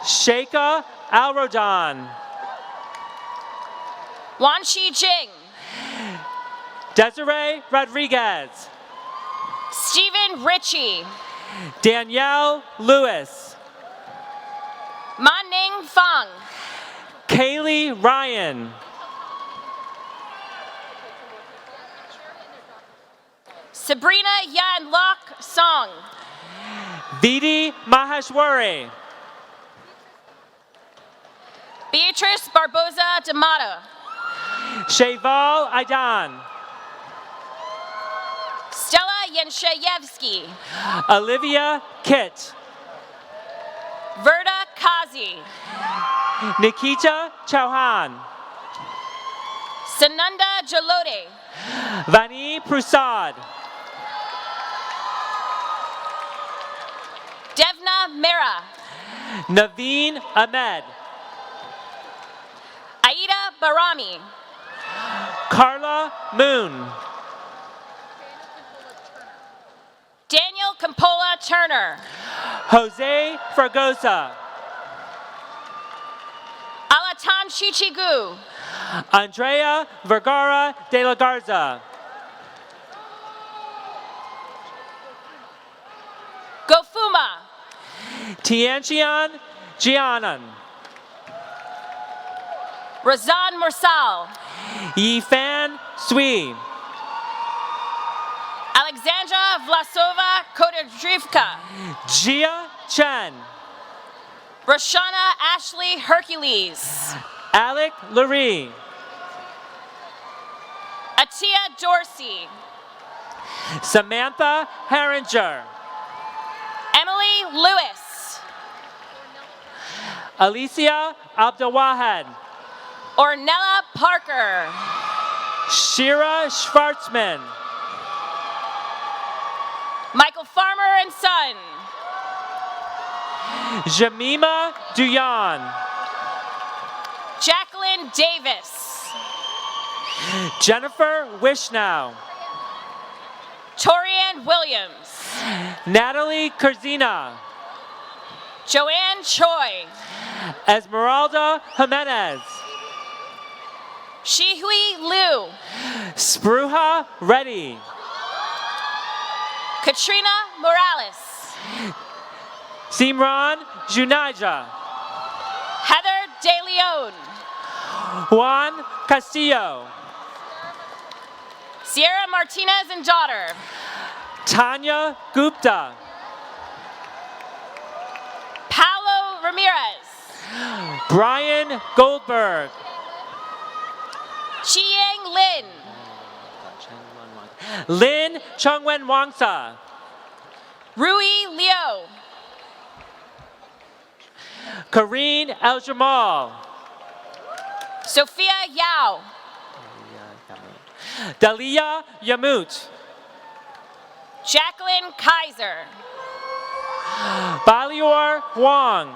Sheikha Alrodon. Wanshi Jing. Desiree Rodriguez. Stephen Ritchie. Danielle Lewis. Manning Fang. Kaylee Ryan. Sabrina Yan Lok Song. Vidi Maheshwari. Beatrice Barboza D'Amato. Sheval Aidan. Stella Yenshayevsky. Olivia Kitt. Verda Kazi. Nikita Chauhan. Sananda Jalote. Vani Prasad. Devna Mera. Naveen Ahmed. Aida Barami. Carla Moon. Daniel Campola Turner. Jose Fragosa. Alatan Chichigu. Andrea Vergara de la Garza. Gofuma. Tianxian Jianan. Razan Mursal. Yifan Sui. Alexandra Vlasova Kododrivka. Jia Chen. Roshana Ashley Hercules. Alec Lurie. Atia Dorsey. Samantha Herringer. Emily Lewis. Alicia Abdelwahed. Ornella Parker. Shira Schwartzman. Michael Farmer and Son. Jamima Duyan. Jacqueline Davis. Jennifer Wishnow. Torian Williams. Natalie Kurzina. Joanne Choi. Esmeralda Jimenez. Shihui Liu. Spruha Reddy. Katrina Morales. Simran Junaija. Heather De Leon. Juan Castillo. Sierra Martinez and daughter. Tanya Gupta. Paolo Ramirez. Brian Goldberg. Chiang Lin. Lin Chungwen Wangsa. Rui Liu. Kareen El Jamal. Sophia Yao. Dalia Yamut. Jacqueline Kaiser. Balior Huang.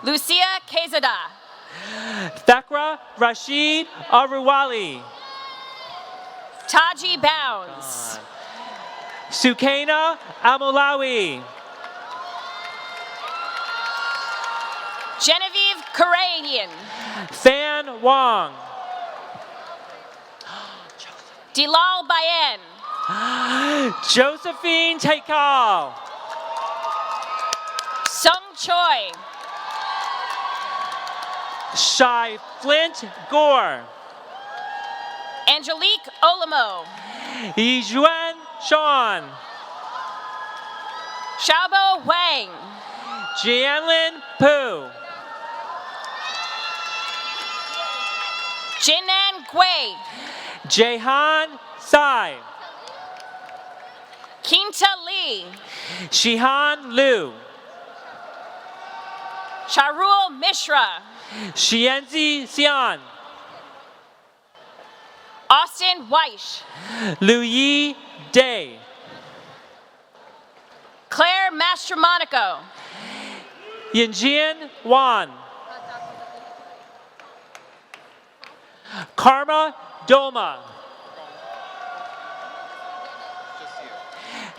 Lucia Quezada. Thakra Rashid Aruwali. Taji Bounds. Sukaina Amolawi. Genevieve Karanian. Fan Wong. Dilal Bayen. Josephine Taikal. Sung Choi. Shai Flint Gore. Angelique Olamo. Yizhuan Sean. Xiaobo Wang. Jianlin Pu. Jinan Gui. Jehan Sai. Kinta Lee. Shihan Liu. Charul Mishra. Xianzi Xian. Austin Weish. Lu Yi Day. Claire Mastromonaco. Yinjian Wan. Karma Doma.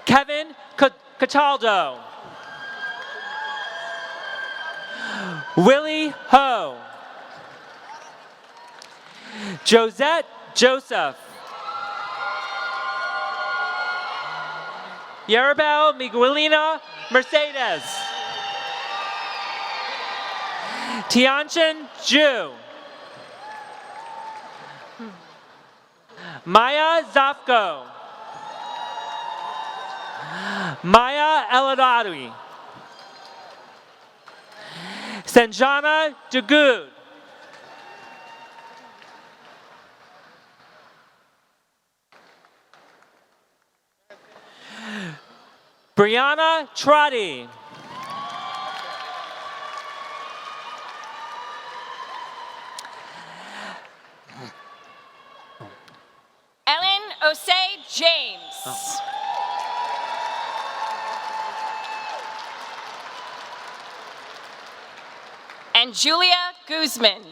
Kevin Cataldo. Willie Ho. Josette Joseph. Yarabel Miguelina Mercedes. Tianchen Zhu. Maya Zafko. Maya Eladari. Sanjana Dagud. Brianna Trotty. Ellen Osei James. And Julia Guzman.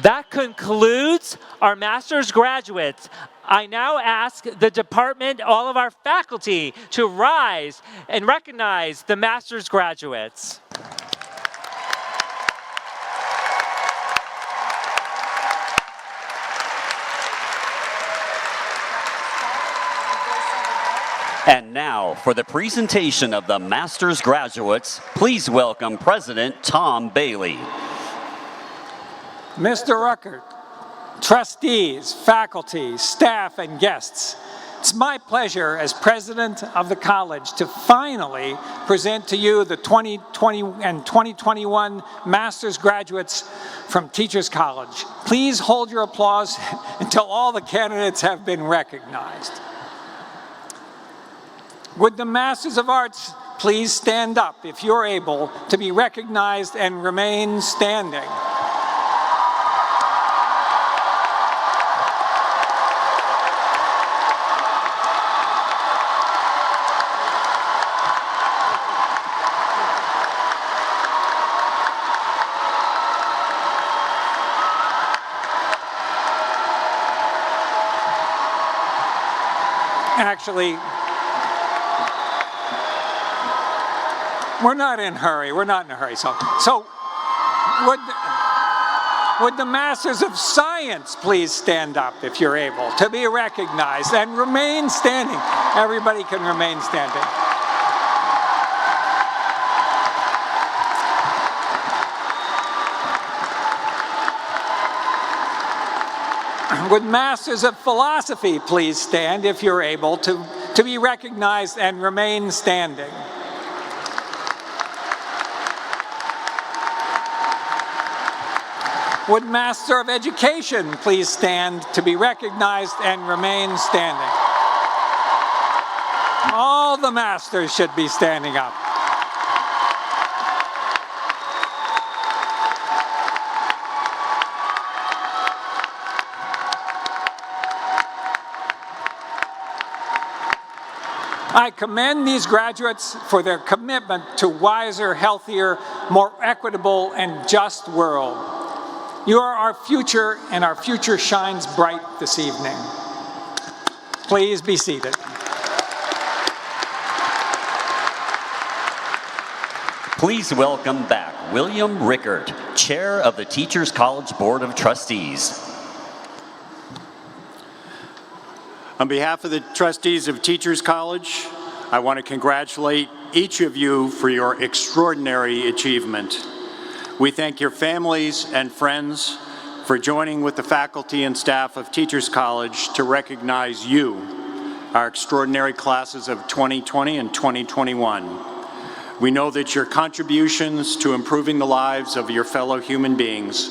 That concludes our master's graduates. I now ask the department, all of our faculty, to rise and recognize the master's graduates. And now, for the presentation of the master's graduates, please welcome President Tom Bailey. Mr. Ruckert, trustees, faculty, staff, and guests, it's my pleasure as president of the college to finally present to you the 2020 and 2021 master's graduates from Teachers College. Please hold your applause until all the candidates have been recognized. Would the Masters of Arts please stand up if you're able to be recognized and remain standing? Actually, we're not in a hurry. We're not in a hurry. So would Would the Masters of Science please stand up if you're able to be recognized and remain standing? Everybody can remain standing. Would Masters of Philosophy please stand if you're able to be recognized and remain standing? Would Master of Education please stand to be recognized and remain standing? All the masters should be standing up. I commend these graduates for their commitment to a wiser, healthier, more equitable, and just world. You are our future, and our future shines bright this evening. Please be seated. Please welcome back William Rickert, Chair of the Teachers College Board of Trustees. On behalf of the trustees of Teachers College, I want to congratulate each of you for your extraordinary achievement. We thank your families and friends for joining with the faculty and staff of Teachers College to recognize you, our extraordinary classes of 2020 and 2021. We know that your contributions to improving the lives of your fellow human beings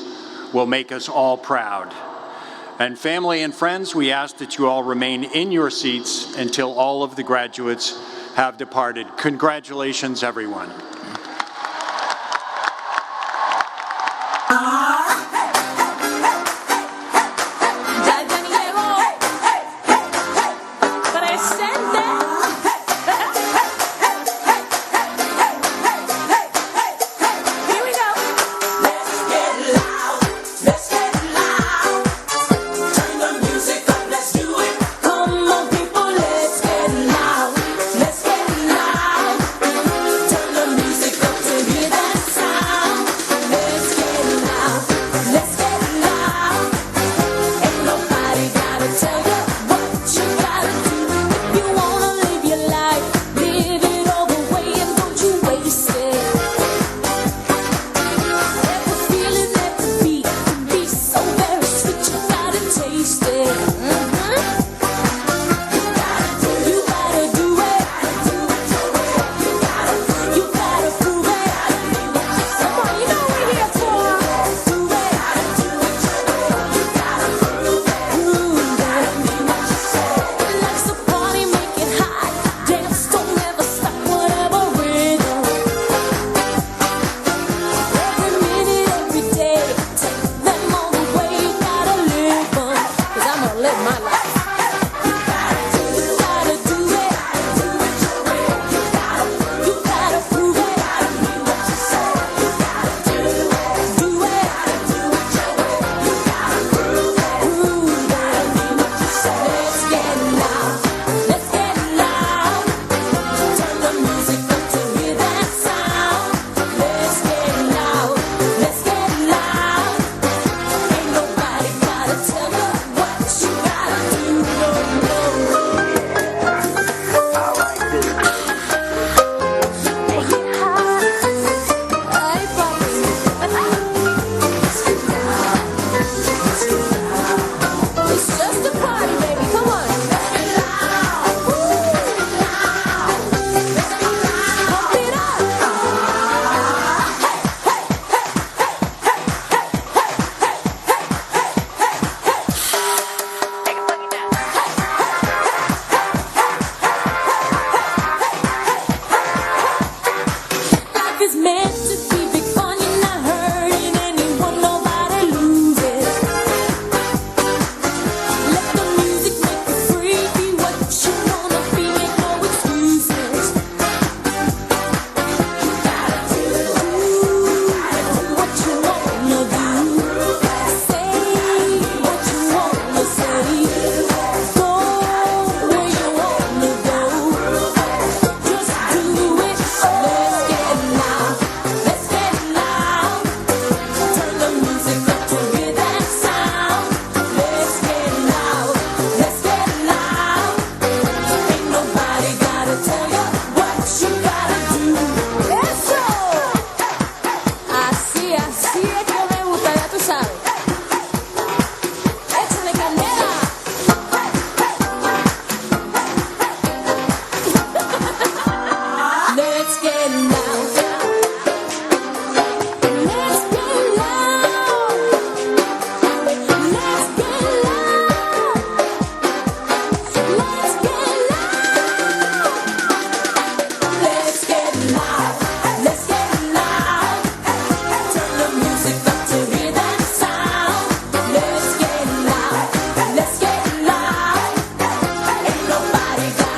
will make us all proud. And family and friends, we ask that you all remain in your seats until all of the graduates have departed. Congratulations, everyone. Let's get loud. Turn the music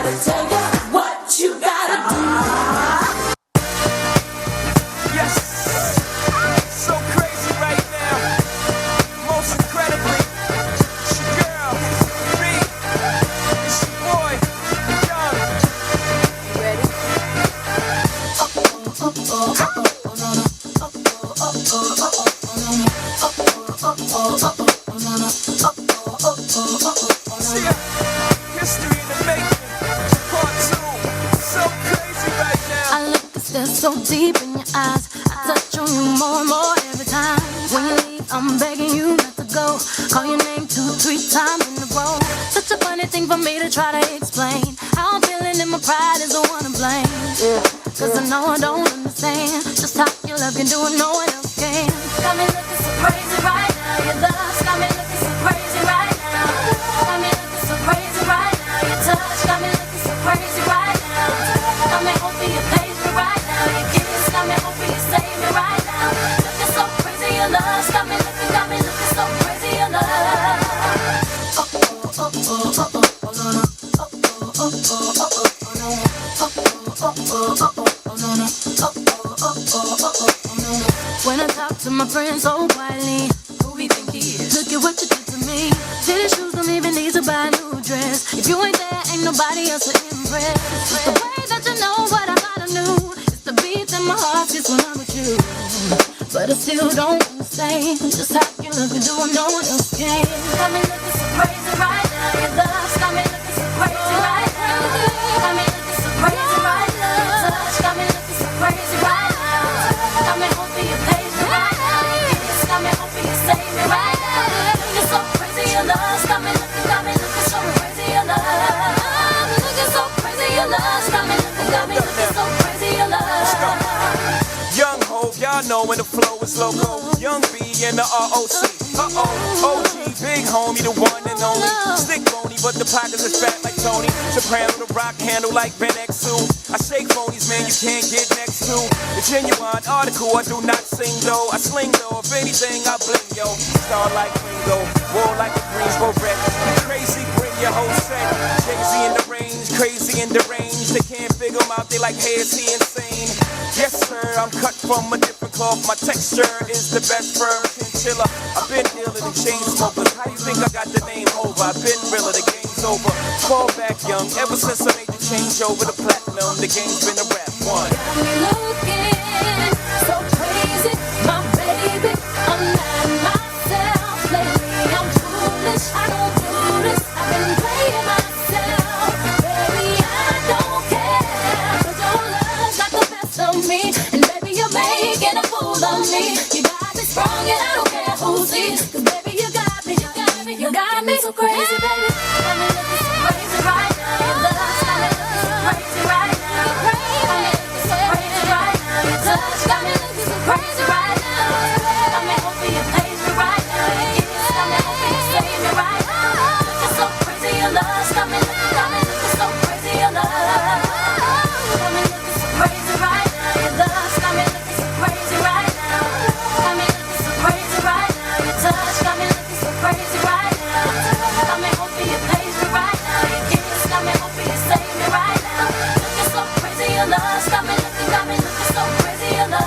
gotta tell you what you gotta do. Yes, so crazy right now. Most incredibly, it's your girl, me, it's your boy, Young. You ready? History in the making, part 2, so crazy right now. I look and stare so deep in your eyes. I touch on you more and more every time. When you leave, I'm begging you not to go. Call your name 2-3 times in a row. Such a funny thing for me to try to explain. How I'm feeling and my pride is the one to blame. Cause I know I don't understand just how your love can do it, no one else can. Got me looking so crazy right now. Your love's got me looking so crazy right now. Got me looking so crazy right now. Your touch got me looking so crazy right now. Got me hoping you page me right now. Your kiss got me hoping you save me right now. Looking so crazy, your love's got me looking so crazy, your love. When I talk to my friends so quietly, who we think he is? Look at what you did to me. Fitted shoes don't even need to buy a new dress. If you ain't there, ain't nobody else to impress. It's the way that you know what I gotta do. It's the beat in my heart just when I'm with you. But I still don't understand just how you look and do it, no one else can. Got me looking so crazy right now. Your love's got me looking so crazy right now. Got me looking so crazy right now. Your touch got me looking so crazy right now. Got me hoping you page me right now. Your kiss got me hoping you save me right now. Looking so crazy, your love's got me looking so crazy, your love. Looking so crazy, your love's got me looking so crazy, your love. Young Hov, y'all know when the flow is loco. Young B and the ROC. OG, big homie, the one and only. Stick bony, but the pockets is fat like Tony. Soprano, the rock handle like Ben X2. I shake phonies, man, you can't get next to. The genuine article, I do not sing though. I sling though, if anything, I bling yo. Star like Ringo, war like a Greensboro wreck. Crazy, bring your whole set. Jay-Z in the range, crazy in the range. They can't figure him out, they like, hey, is he insane? Yes, sir, I'm cut from a different cloth. My texture is the best firm chinchilla. I've been dealing in chain smokers. How you think I got the name over? I've been realer, the game's over. Fall back young, ever since I made the change over to platinum, the game's been a rap one. Got me looking so crazy, my baby. I'm not myself lately. I'm foolish, I don't do this. I've been playing myself, baby. I don't care. 'Cause your love got the best of me, and baby you're making a fool of me. You got me strong, and I don't care who sees. 'Cause baby you got me, you got me so crazy, baby. Got me looking so crazy right now. Your love's got me looking so crazy right now. Got me looking so crazy right now. Your touch got me looking so crazy right now. Got me hoping you page me right now. Your kiss got me hoping you save me right now. Looking so crazy, your love's got me looking so crazy, your love. Got me looking so crazy right now. Your love's got me looking so crazy right now. Got me looking so crazy right now. Your touch got me looking so crazy right now. Got me hoping you page me right now. Your kiss got me hoping you save me right now. Looking so crazy, your love's got me looking so crazy, your love.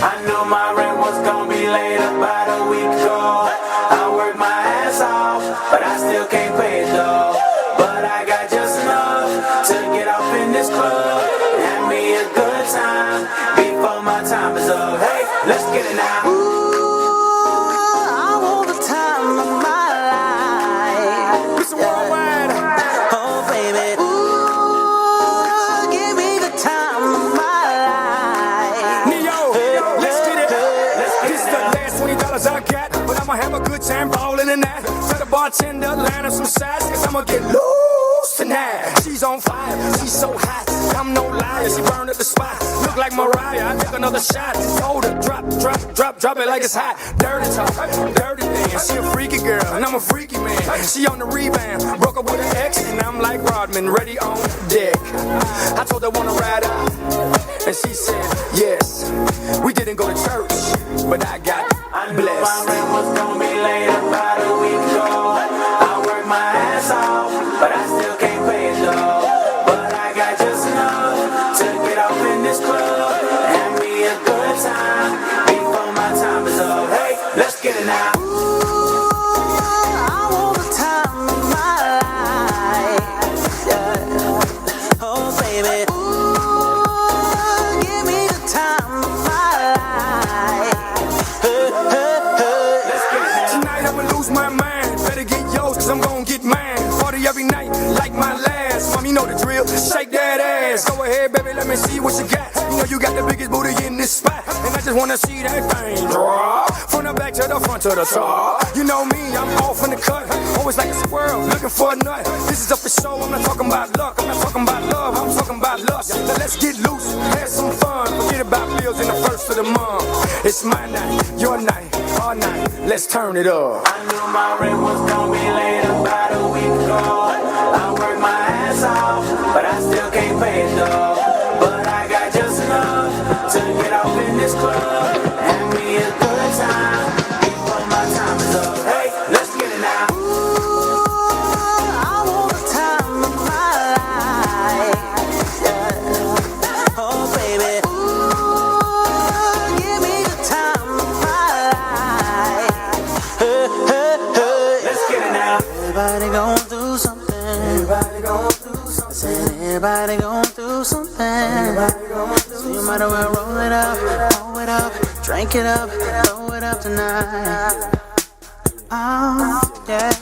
I knew my rent was gonna be late about a week ago. I worked my ass off, but I still can't pay it though. But I got just enough to get off in this club and have me a good time before my time is up. Hey, let's get it now. I want the time of my life. Listen worldwide. Oh, baby. Ooh, give me the time of my life. Neo, let's get it. This is the last $20 I got, but I'ma have a good time ballin' in that. Tell the bartender, line up some shots, 'cause I'ma get loose tonight. She's on fire, she's so hot, I'm no liar, she burned at the spot. Look like Mariah, I take another shot. Hold her, drop it like it's hot. Dirty talk, dirty dance. She a freaky girl, and I'm a freaky man. She on the rebound, broke up with an ex, and I'm like Rodman, ready on deck. I told her wanna ride out, and she said yes. We didn't go to church, but I got blessed. My rent was gonna be late about a week ago. I worked my ass off, but I still can't pay it though. baby. Ooh, give me the time of my life. Tonight I'ma lose my mind. Better get yours, cause I'm gon' get mine. Party every night, like my last. Mom, you know the drill. Shake that ass. Go ahead, baby, let me see what you got. You know you got the biggest booty in this spot. And I just wanna see that thing drop. From the back to the front to the top. You know me, I'm off in the cut. Always like a squirrel, looking for a nut. This is up for show, I'm not talking about luck. I'm not talking about love, I'm talking about lust. Now let's get loose, have some fun. Forget about bills in the first of the month. It's my night, your night, our night. Let's turn it up. I knew my rent was gonna be late about a week ago. I worked my ass off, but I still can't pay it though. But I got just enough to get off in this club and be a good time before my time is up. Hey, let's get it now. Ooh, I want the time of my life. Yeah. Oh, baby. Ooh, give me the time of my life. Let's get it now. Everybody going through something. Everybody going through something. Everybody going through something. Everybody going through so you might as well roll it up, drink it up, throw it up tonight. Oh, yeah.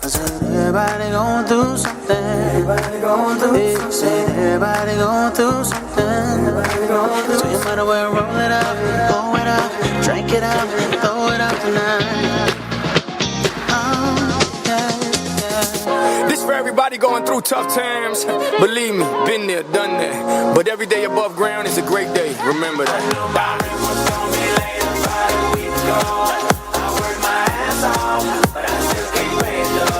I said everybody going through something. Everybody going through something. Everybody going through something. Everybody going through so you might as well roll it up, blow it up, drink it up, throw it up tonight. This for everybody going through tough times. Believe me, been there, done that. But every day above ground is a great day. Remember that. I worked my ass off, but I still can't pay it though.